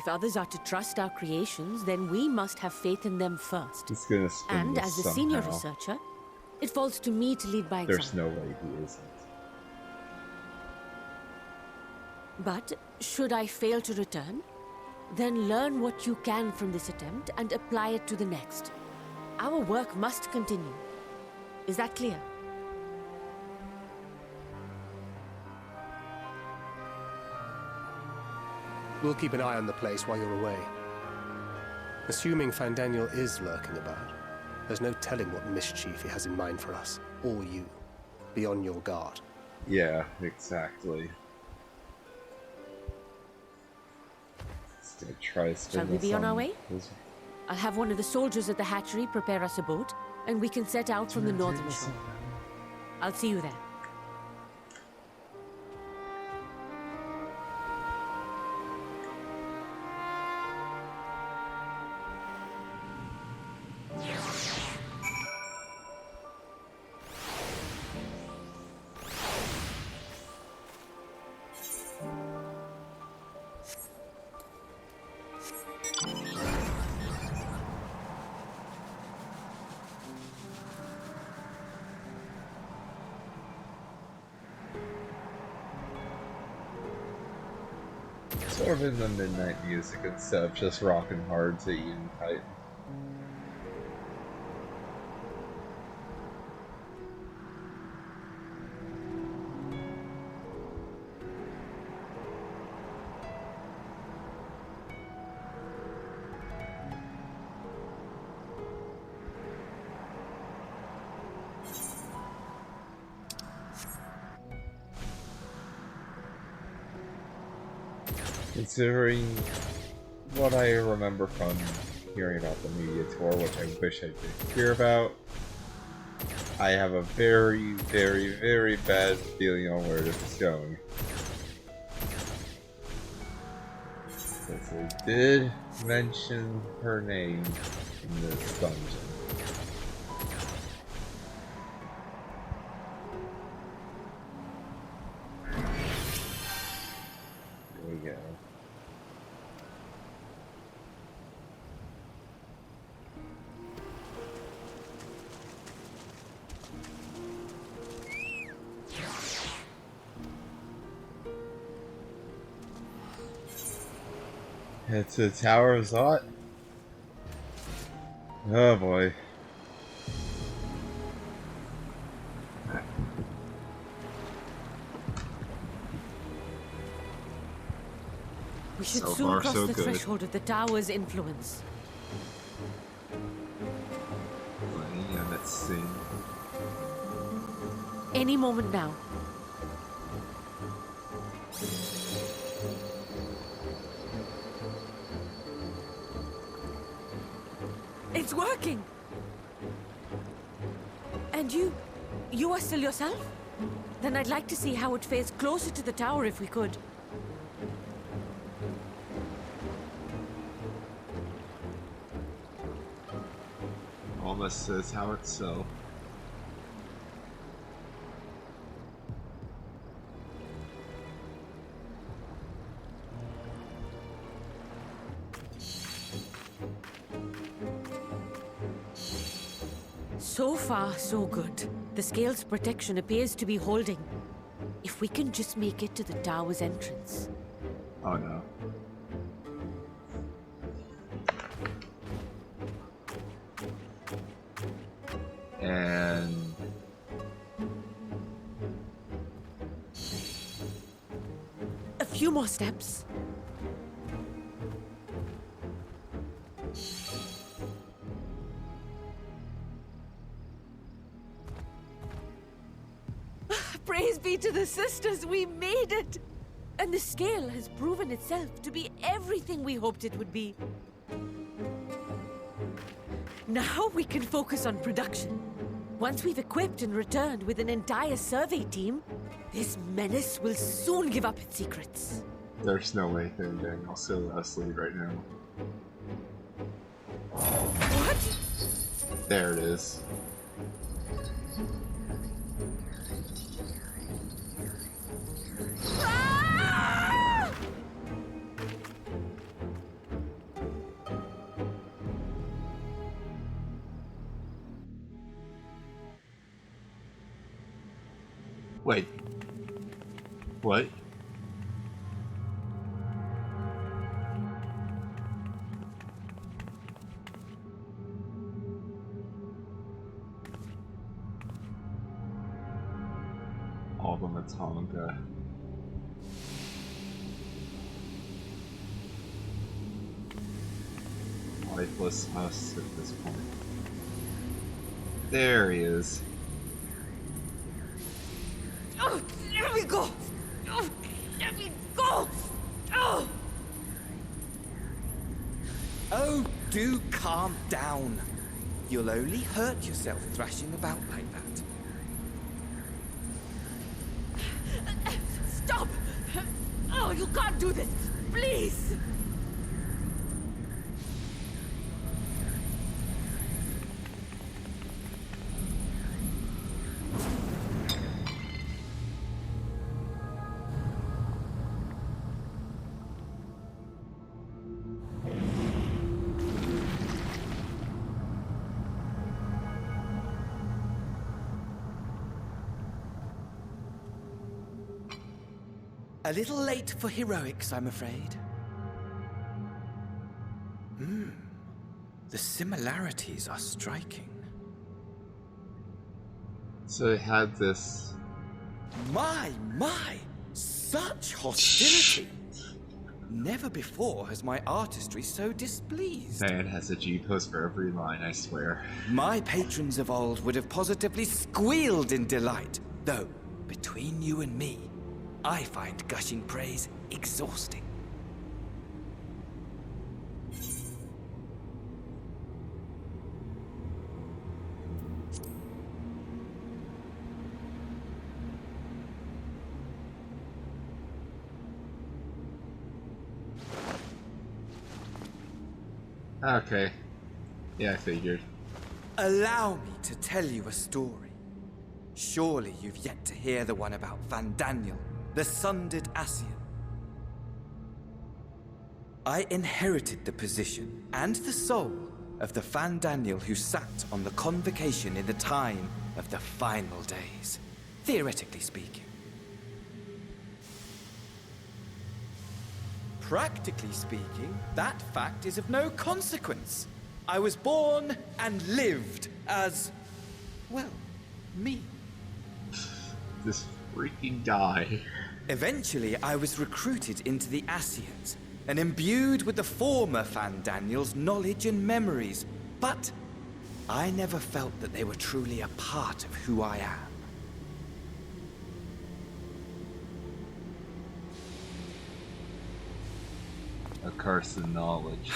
If others are to trust our creations, then we must have faith in them first. He's gonna spin And this as the somehow. senior researcher, it falls to me to lead by There's example. no way he isn't. But should I fail to return, then learn what you can from this attempt and apply it to the next. Our work must continue. Is that clear? We'll keep an eye on the place while you're away. Assuming Fandanel is lurking about, there's no telling what mischief he has in mind for us, or you. Be on your guard. Yeah, exactly. He's gonna try to spin Shall we this be on our way? his- I'll have one of the soldiers at the hatchery prepare us a boat, and we can set out from the northern shore. I'll see you there. Sort of in the midnight music instead of just rocking hard to Eden Titan. Considering what I remember from hearing about the media tour, which I wish I did hear about, I have a very, very, very bad feeling on where this is going. Because they did mention her name in this dungeon. There we go. Head to the Tower of Zot. Oh boy. We should So soon far, cross so the good. threshold of the tower's influence. Yeah, let's see. Any moment now. It's working! And you are still yourself? Then I'd like to see how it fares closer to the tower if we could. Almost says how it's so. So far, so good. The scale's protection appears to be holding. If we can just make it to the tower's entrance. Oh no. And A few more steps. Praise be to the sisters, we made it! And the scale has proven itself to be everything we hoped it would be. Now we can focus on production. Once we've equipped and returned with an entire survey team, this menace will soon give up its secrets. there's no way they're getting all so asleep right now. What? There it is. Wait. What? All the Matonga. Lifeless us at this point. There he is. Oh, let me go! Oh, let me go! Oh! Oh, do calm down. You'll only hurt yourself thrashing about like that. Stop! Oh, you can't do this! Please! A little late for heroics, I'm afraid. The similarities are striking. So they had this. My! Such hostility! Never before has my artistry so displeased. Man has a G-pose for every line, I swear. My patrons of old would have positively squealed in delight, though, between you and me, I find gushing praise exhausting. Okay. Yeah, I figured. Allow me to tell you a story. Surely you've yet to hear the one about Fandaniel, the sundered Ascian. I inherited the position and the soul of the Fandaniel who sat on the convocation in the time of the final days, theoretically speaking. Practically speaking, that fact is of no consequence. I was born and lived as, well, me. This freaking guy. Eventually, I was recruited into the Ascians and imbued with the former Fandaniel's knowledge and memories, but I never felt that they were truly a part of who I am. A curse of knowledge.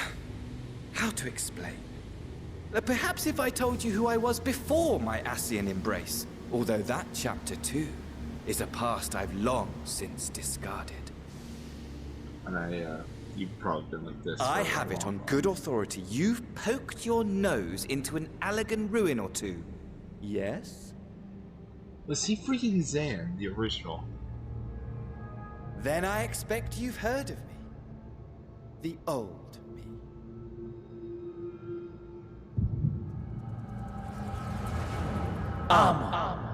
How to explain? Perhaps if I told you who I was before my Ascian embrace, although that chapter too is a past I've long since discarded. And you've probably been like this. I have it on good authority. You've poked your nose into an Allegan ruin or two. Yes? Was he freaking Zan, the original? Then I expect you've heard of me. The old me.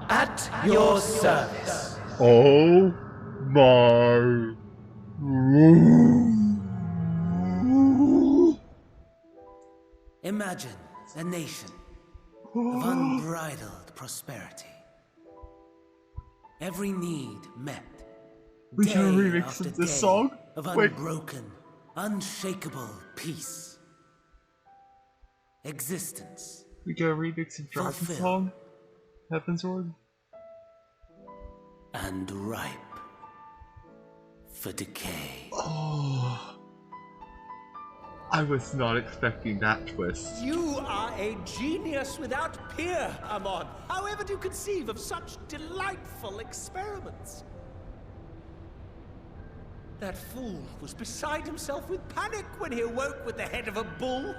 At your service. Oh my. Imagine a nation of unbridled prosperity. Every need met. We can Day remix after of this day song? of Wait. unbroken, unshakable peace. Existence. We got a remix of Dragon Fulfill. Song? Heaven's Word? And ripe for decay. Oh. I was not expecting that twist. You are a genius without peer, Amon. However do you conceive of such delightful experiments? That fool was beside himself with panic when he awoke with the head of a bull.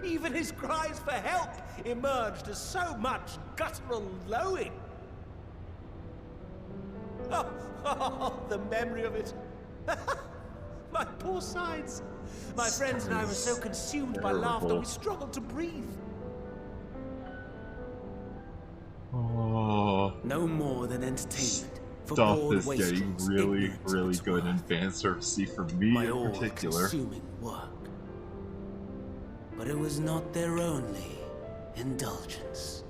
Even his cries for help emerged as so much guttural lowing. Oh, the memory of it. My poor sides. My friends and I were so consumed by laughter we struggled to breathe. Oh. No more than entertainment for Stuff bored is getting wastrels really, ignorant of really its good in worth. fan servicey for me My in particular. all-consuming work. But it was not their only indulgence.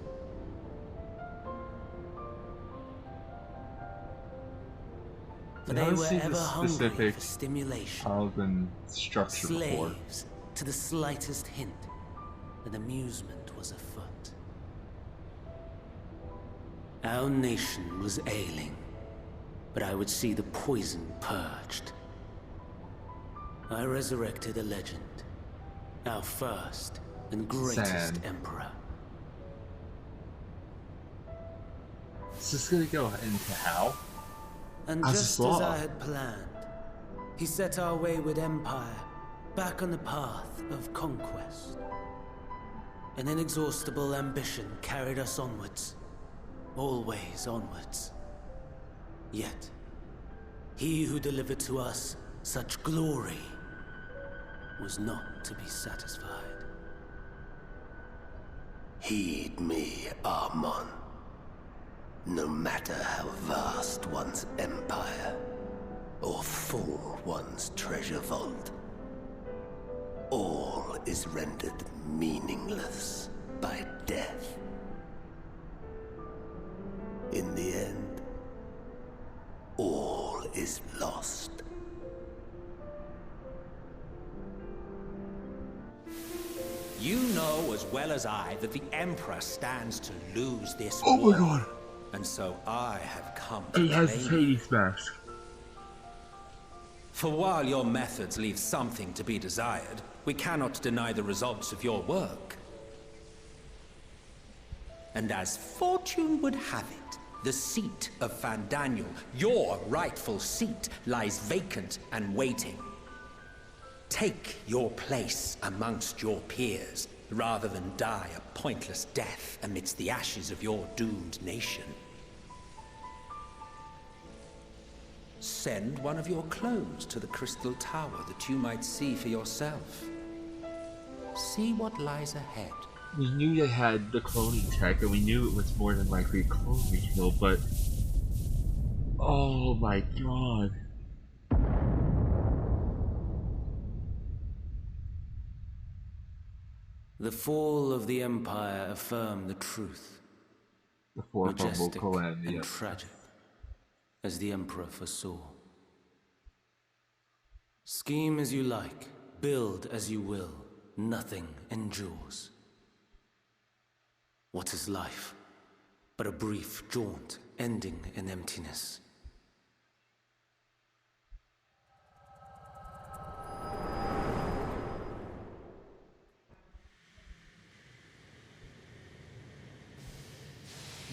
For they were ever hungry for stimulation, Paladin structure before. slaves to the slightest hint that amusement was afoot. Our nation was ailing, but I would see the poison purged. I resurrected a legend, our first and greatest emperor. Is this gonna go into how? And As a just slaw. as I had planned, he set our wayward empire back on the path of conquest. An inexhaustible ambition carried us onwards, always onwards. Yet, he who delivered to us such glory was not to be satisfied. Heed me, Armon. No matter how vast one's empire, or full one's treasure vault, all is rendered meaningless by death. In the end, all is lost. You know as well as I that the Emperor stands to lose this Oh war. my god! And so I have come to He has claim his you. Hades mask. For while your methods leave something to be desired, we cannot deny the results of your work. And as fortune would have it, the seat of Fantasy, your rightful seat, lies vacant and waiting. Take your place amongst your peers, rather than die a pointless death amidst the ashes of your doomed nation. Send one of your clones to the Crystal Tower that you might see for yourself. See what lies ahead. We knew they had the cloning tech, and we knew it was more than likely a clone rekill, but... Oh my god. The fall of the Empire affirmed the truth. The fourfold Majestic calamity. and tragic, as the Emperor foresaw. Scheme as you like, build as you will, nothing endures. What is life but a brief jaunt ending in emptiness?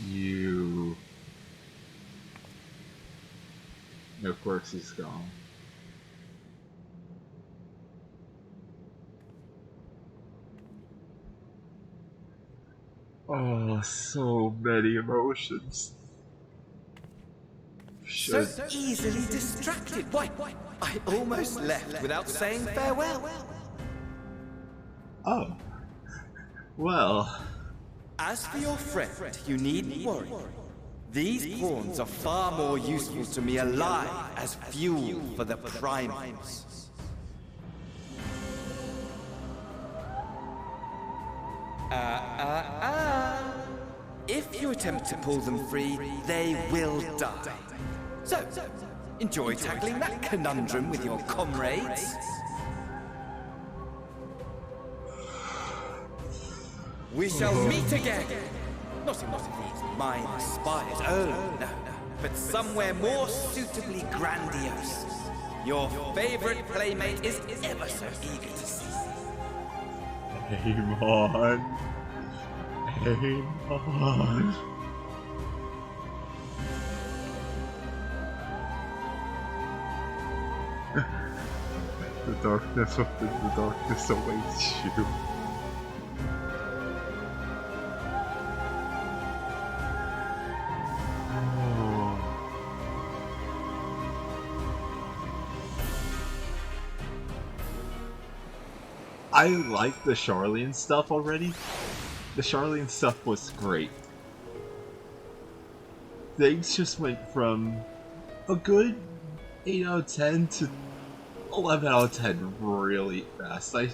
You... And of course he's gone. Oh, so many emotions. So easily distracted. Why, I almost left without saying farewell. Oh. Well. As for your friend, you needn't worry. These pawns are far more useful to me alive as fuel for the primals. If you attempt to pull them free, they will die. So, enjoy tackling that conundrum with your comrades. We shall meet again! Not in one of these mine spires, oh no, but somewhere more suitably grandiose. Your favorite playmate is ever so eager to see you. Aim on. Aim on. The darkness within the darkness awaits you. I like the Charlene stuff already. The Charlene stuff was great. things just went from a good 8 out of 10 to 11 out of 10 really fast. I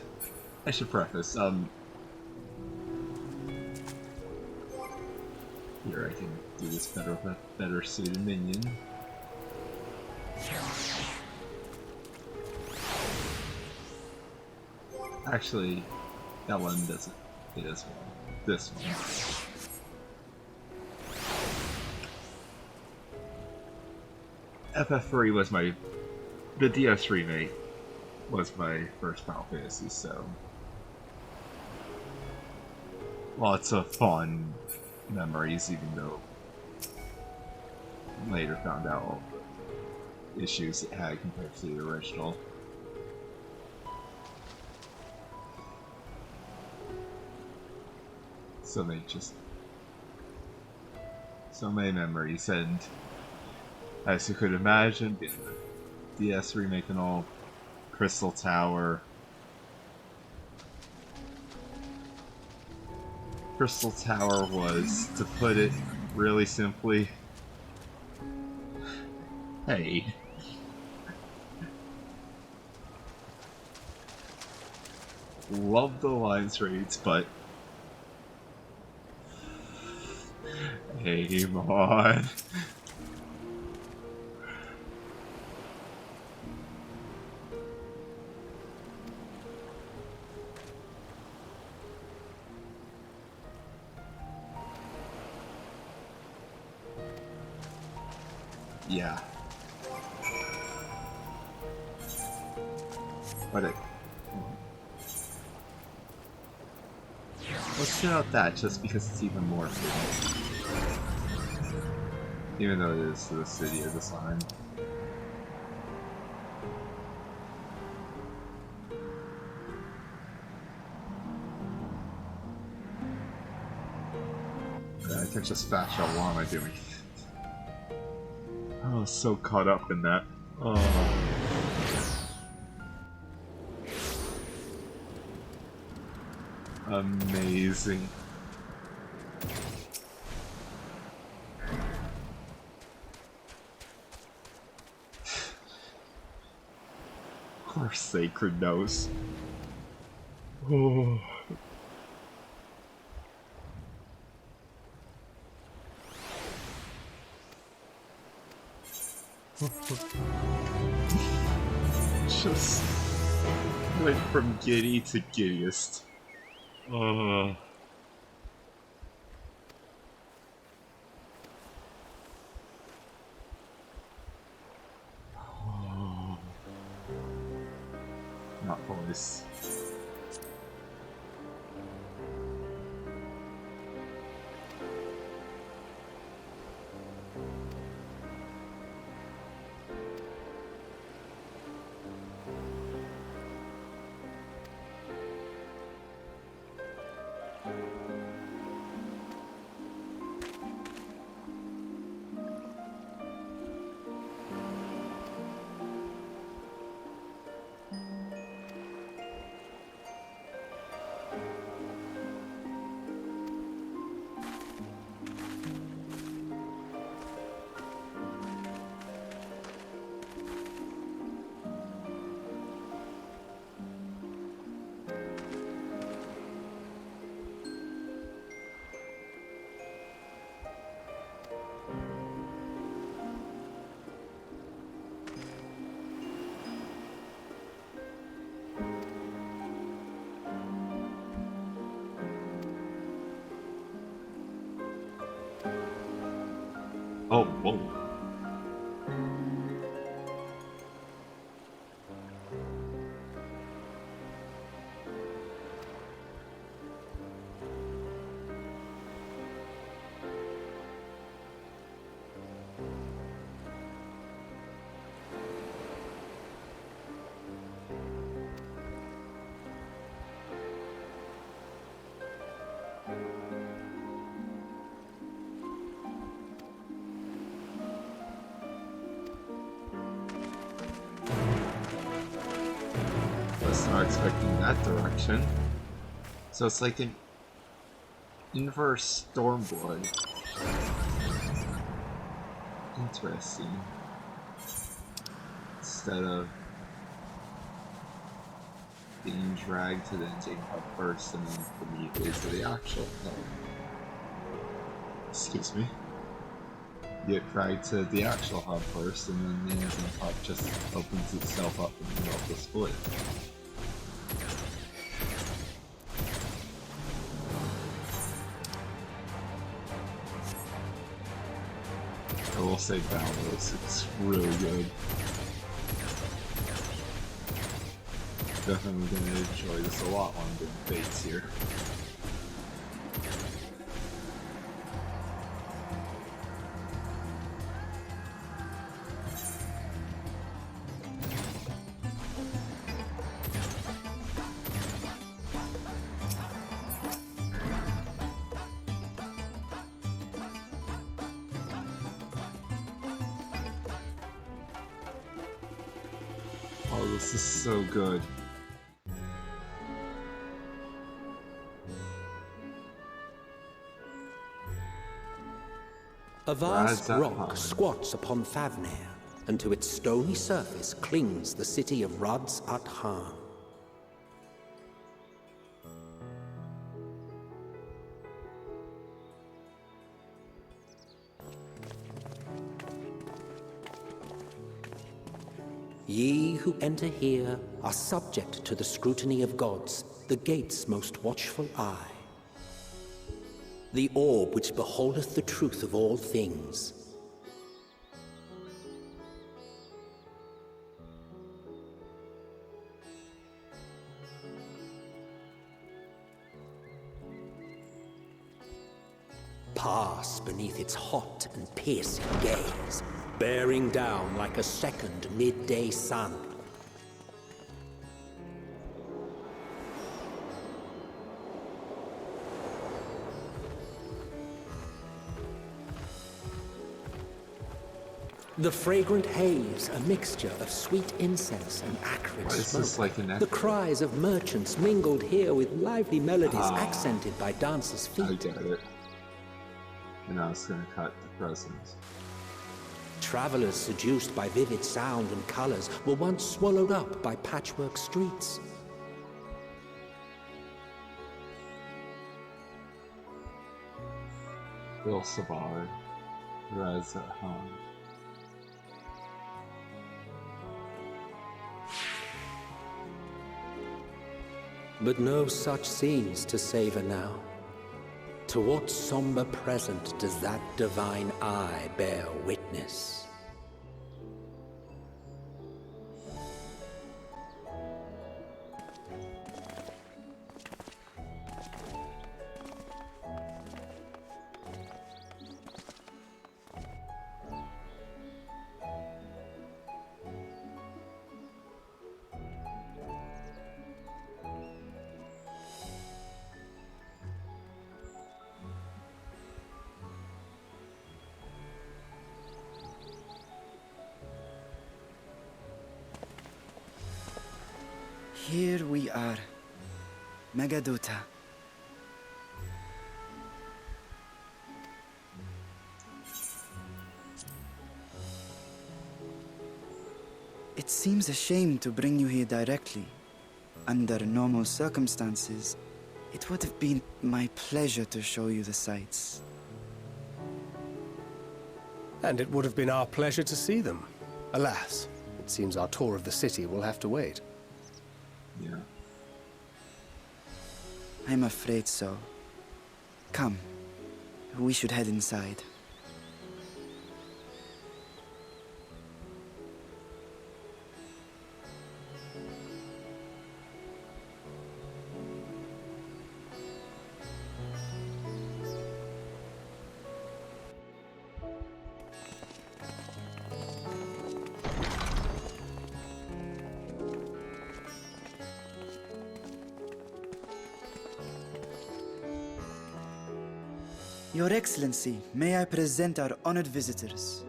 should preface, here I can do this better with a better suited minion. Actually, that one doesn't hit as well. This one. FF3 was the DS remake was my first Final Fantasy, so lots of fun memories, even though later found out all the issues it had compared to the original. So many memories, and as you could imagine, being the DS remake and all, Crystal Tower. Crystal Tower was, to put it really simply, hey. Love the Alliance raids, but hey, mod. Yeah. But let's get out that just because it's even more fitting. Even though it is the city of the sign. Yeah, I can just fast travel. What am I doing? I was so caught up in that. Oh. Amazing. Our sacred nose. Oh. Just went from giddy to giddiest. Oh. Not voice. Oh, whoa. Was not expecting that direction. So it's like an inverse Stormblood. Interesting. Instead of being dragged to the engine hub first and then immediately to the actual hub. Excuse me. You get dragged to the actual hub first and then the engine hub just opens itself up in the middle of the split. I will say balance, it's really good. Definitely gonna enjoy this a lot while I'm doing fates here. Oh, this is so good. A vast rock squats upon Thavnair, and to its stony surface clings the city of ReZaHydra. Ye who enter here are subject to the scrutiny of gods, the gate's most watchful eye. The orb which beholdeth the truth of all things. Pass beneath its hot and piercing gaze, bearing down like a second midday sun. The fragrant haze, a mixture of sweet incense and acrid smoke. The cries of merchants mingled here with lively melodies accented by dancers' feet. I get it. And I was gonna cut the presents. Travelers seduced by vivid sound and colors were once swallowed up by patchwork streets. Savar, ReZaHydra. But no such scenes to savor now. To what somber present does that divine eye bear witness? Here we are, Megadota. It seems a shame to bring you here directly. Under normal circumstances, it would have been my pleasure to show you the sights. And it would have been our pleasure to see them. Alas, it seems our tour of the city will have to wait. Yeah. I'm afraid so. Come, we should head inside. Your Excellency, may I present our honored visitors?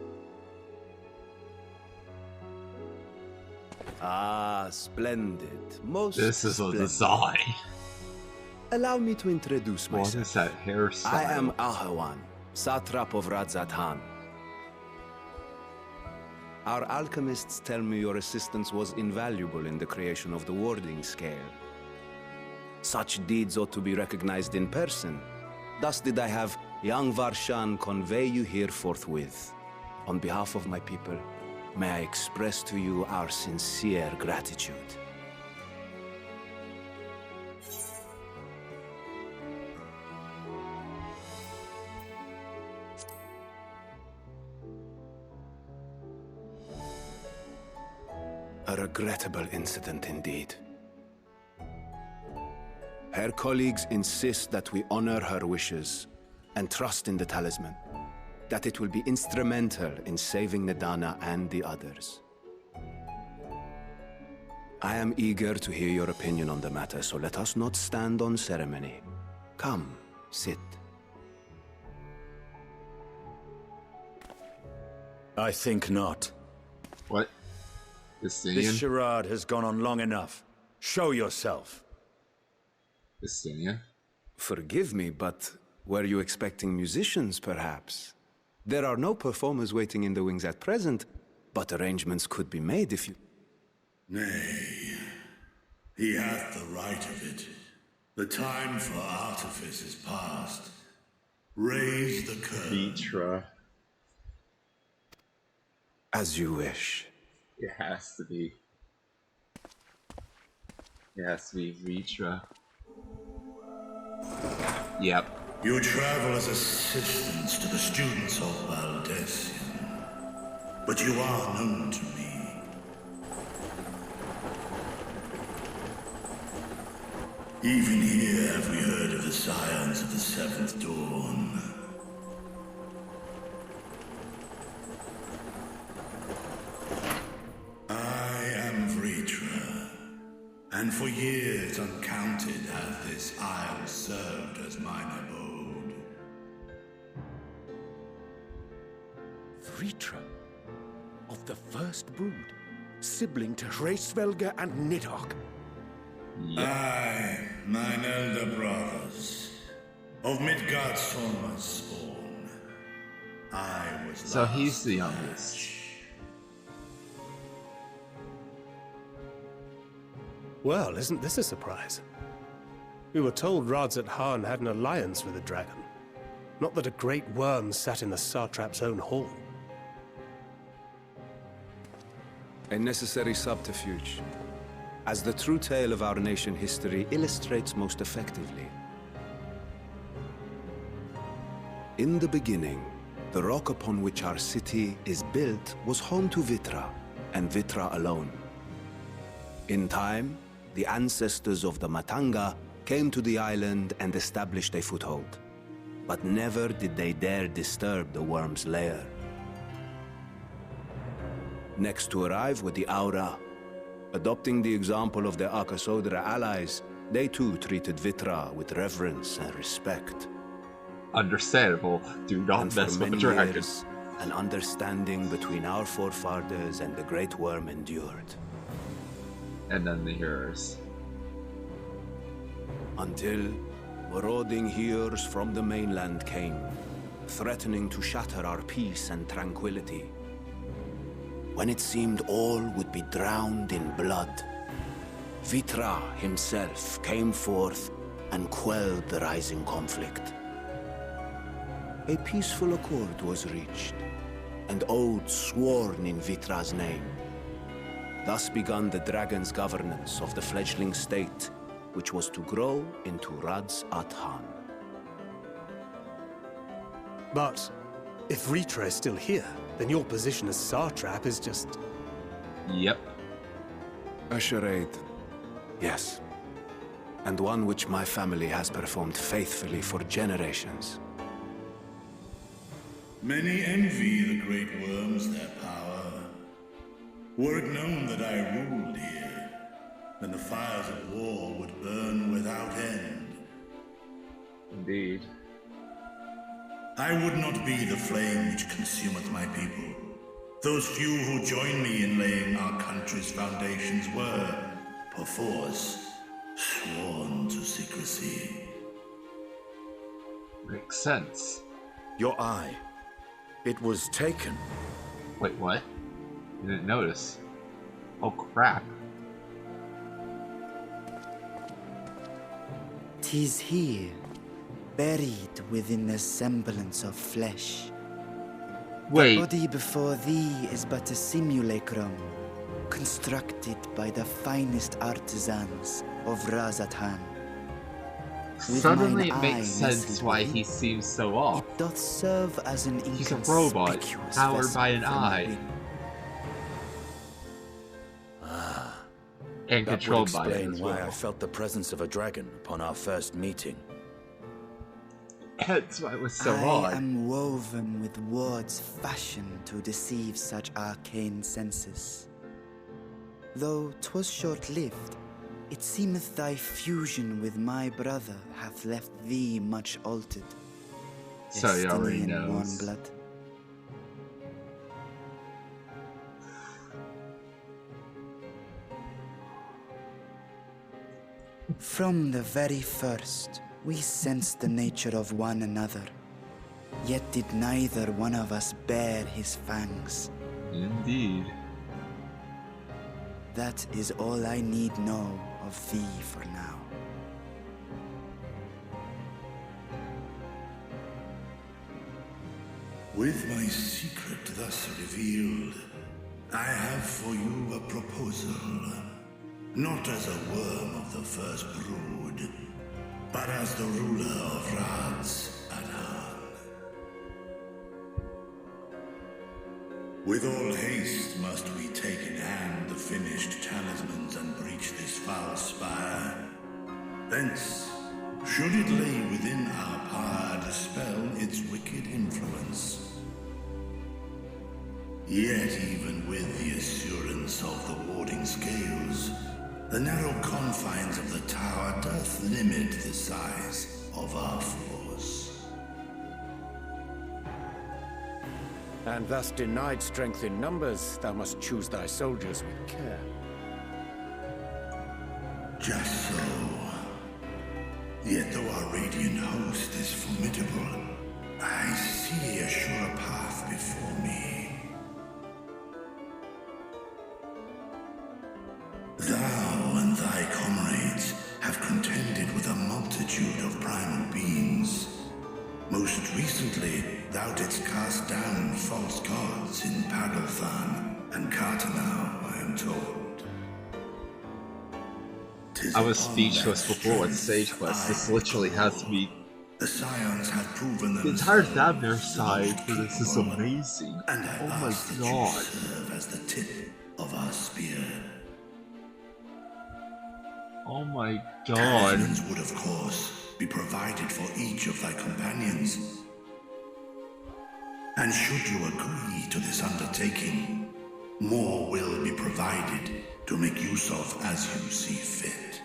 Ah, splendid. Most This is a splendid. design. Allow me to introduce myself. What is that hairstyle? I am Ahawan, satrap of ReZaHydra. Our alchemists tell me your assistance was invaluable in the creation of the warding scale. Such deeds ought to be recognized in person. Thus did I have young Varshan convey you here forthwith. On behalf of my people, may I express to you our sincere gratitude. A regrettable incident indeed. Her colleagues insist that we honor her wishes and trust in the talisman, that it will be instrumental in saving Nidana and the others. I am eager to hear your opinion on the matter, so let us not stand on ceremony. Come, sit. I think not. What? This charade has gone on long enough. Show yourself. Justinian? Forgive me, but were you expecting musicians, perhaps? There are no performers waiting in the wings at present, but arrangements could be made if you... Nay, he hath the right of it. The time for artifice is past. Raise the curtain. Vitra. As you wish. It has to be. It has to be Vitra. Yep. You travel as assistants to the students of Valdesian, but you are known to me. Even here have we heard of the scions of the Seventh Dawn. I am Vritra, and for years uncounted hath this isle served as mine abode. Vritra, of the First Brood, sibling to Hraesvelga and Nidhogg. Aye, mine elder brothers, of Midgard Solma's spawn. I was So he's the youngest. Well, isn't this a surprise? We were told ReZaHydra had an alliance with the dragon. Not that a great worm sat in the satrap's own hall. A necessary subterfuge, as the true tale of our nation history illustrates most effectively. In the beginning, the rock upon which our city is built was home to Vitra, and Vitra alone. In time, the ancestors of the Matanga came to the island and established a foothold. But never did they dare disturb the worm's lair. Next to arrive were the Aura. Adopting the example of their Akasodra allies, they too treated Vitra with reverence and respect. Understandable. Do not mess with the dragon. Years, an understanding between our forefathers and the Great Worm endured. And then the heroes. Until marauding heroes from the mainland came, threatening to shatter our peace and tranquility. When it seemed all would be drowned in blood, Vitra himself came forth and quelled the rising conflict. A peaceful accord was reached, and oaths sworn in Vitra's name. Thus began the dragon's governance of the fledgling state, which was to grow into ReZaHydra. But if Vritra is still here, then your position as satrap is just... Yep. A charade. Yes. And one which my family has performed faithfully for generations. Many envy the Great Worms their power. Were it known that I ruled here, then the fires of war would burn without end. Indeed. I would not be the flame which consumeth my people. Those few who join me in laying our country's foundations were, perforce, sworn to secrecy. Makes sense. Your eye. It was taken. Wait, what? Didn't notice. Oh crap. 'Tis he, buried within the semblance of flesh. Wait. The body before thee is but a simulacrum, constructed by the finest artisans of ReZaHydra. Suddenly it makes sense why he seems so off. It doth serve as an He's a robot, powered by an eye. And That would controlled by it explain as why well. I felt the presence of a dragon upon our first meeting. That's why it was so I odd. am woven with words fashioned to deceive such arcane senses. Though 'twas short-lived, it seemeth thy fusion with my brother hath left thee much altered. So he already Destiny in knows. warm blood. From the very first, we sensed the nature of one another. Yet did neither one of us bear his fangs. Indeed. That is all I need know of thee for now. With my secret thus revealed, I have for you a proposal. Not as a worm of the first brood, but as the ruler of ReZaHydra. With all haste must we take in hand the finished talismans and breach this foul spire. Thence, should it lay within our power, dispel its wicked influence. Yet even with the assurance of the warding scales, the narrow confines of the tower doth limit the size of our force. And thus denied strength in numbers, thou must choose thy soldiers with care. Just so. Yet though our radiant host is formidable, I see a sure path before me. Thou and thy comrades have contended with a multitude of primal beings. Most recently, thou didst cast down false gods in Pagalthan and Cartanau, I am told. I was speechless before with Sage Quest. This literally has to be the Scions have proven the entire Thavnair side for this is amazing. Oh my god. Serve as the tip of our spear. Oh my god. Talismans would, of course, be provided for each of thy companions. And should you agree to this undertaking, more will be provided to make use of as you see fit.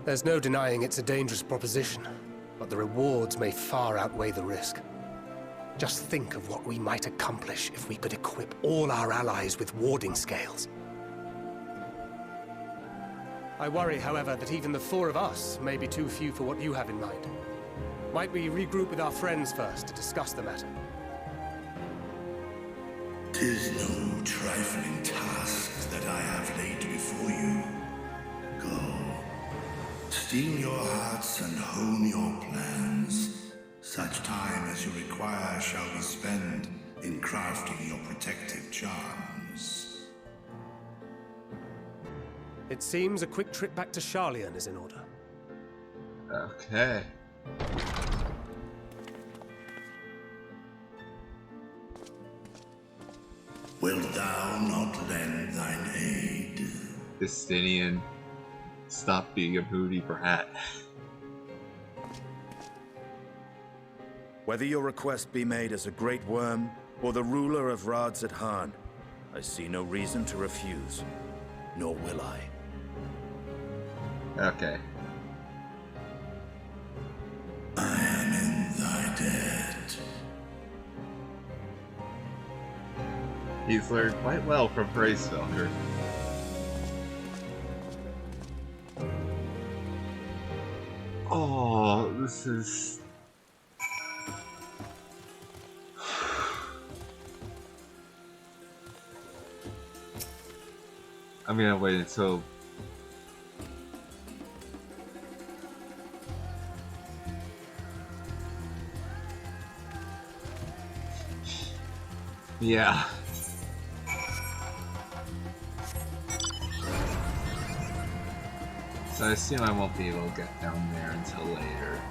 There's no denying it's a dangerous proposition, but the rewards may far outweigh the risk. Just think of what we might accomplish if we could equip all our allies with warding scales. I worry, however, that even the four of us may be too few for what you have in mind. Might we regroup with our friends first to discuss the matter? 'Tis no trifling task that I have laid before you. Go, steel your hearts and hone your plans. Such time as you require shall be spent in crafting your protective charms. It seems a quick trip back to Sharlayan is in order. Okay. Wilt thou not lend thine aid? Justinian, stop being a booty brat. Whether your request be made as a great worm or the ruler of ReZaHydra, I see no reason to refuse, nor will I. Okay. I am in thy debt. He's learned quite well from ReZaHydra. Oh, this is... I'm gonna wait until... Yeah. So I assume I won't be able to get down there until later.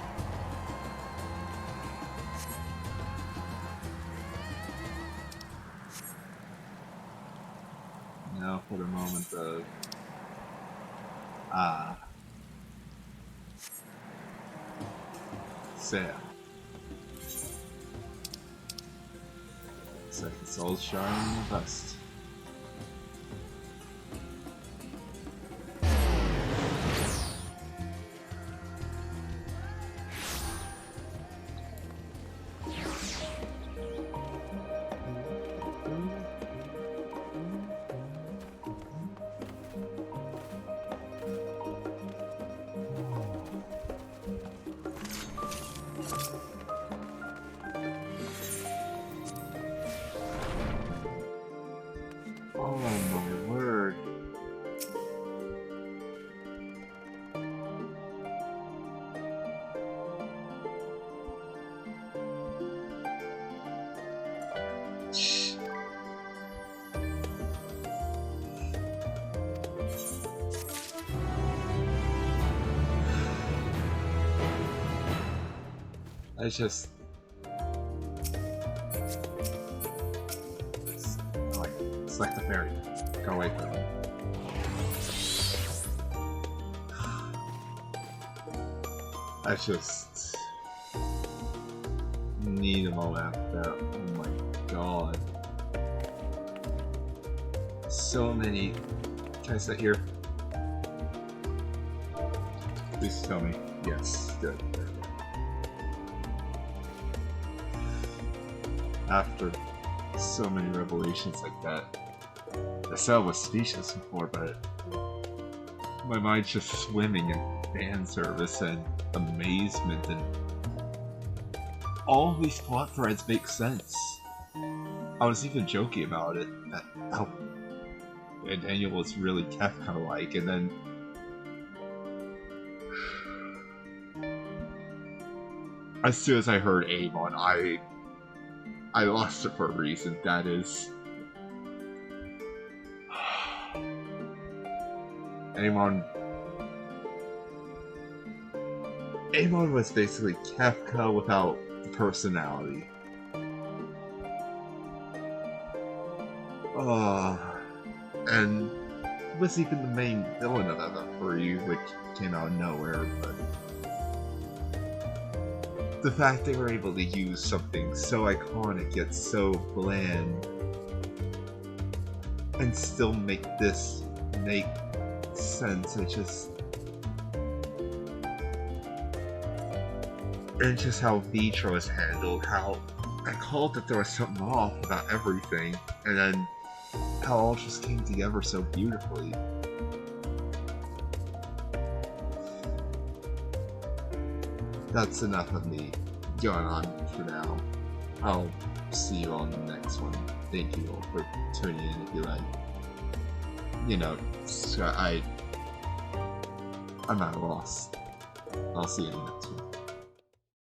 Now for the moment of... Sale. Second soul shine in the bust. It's like the fairy. Go away from me. I just need a moment after that. Oh my god. So many. Can I sit here? Please tell me. Yes, good. After so many revelations like that, I said I was speechless before, but my mind's just swimming in fan service and amazement, and all these plot threads make sense. I was even joking about it, that how Daniel was really Kefka-like, and then as soon as I heard Amon, I lost it for a reason. That is... Amon was basically Kefka without the personality. And was even the main villain of FF3, which came out of nowhere, but... the fact they were able to use something so iconic yet so bland and still make this make sense, and just how Vitra was handled, how I called that there was something off about everything, and then how all just came together so beautifully. That's enough of me going on for now. I'll see you on the next one. Thank you all for tuning in. If you like, you know, I'm at a loss. I'll see you in the next one.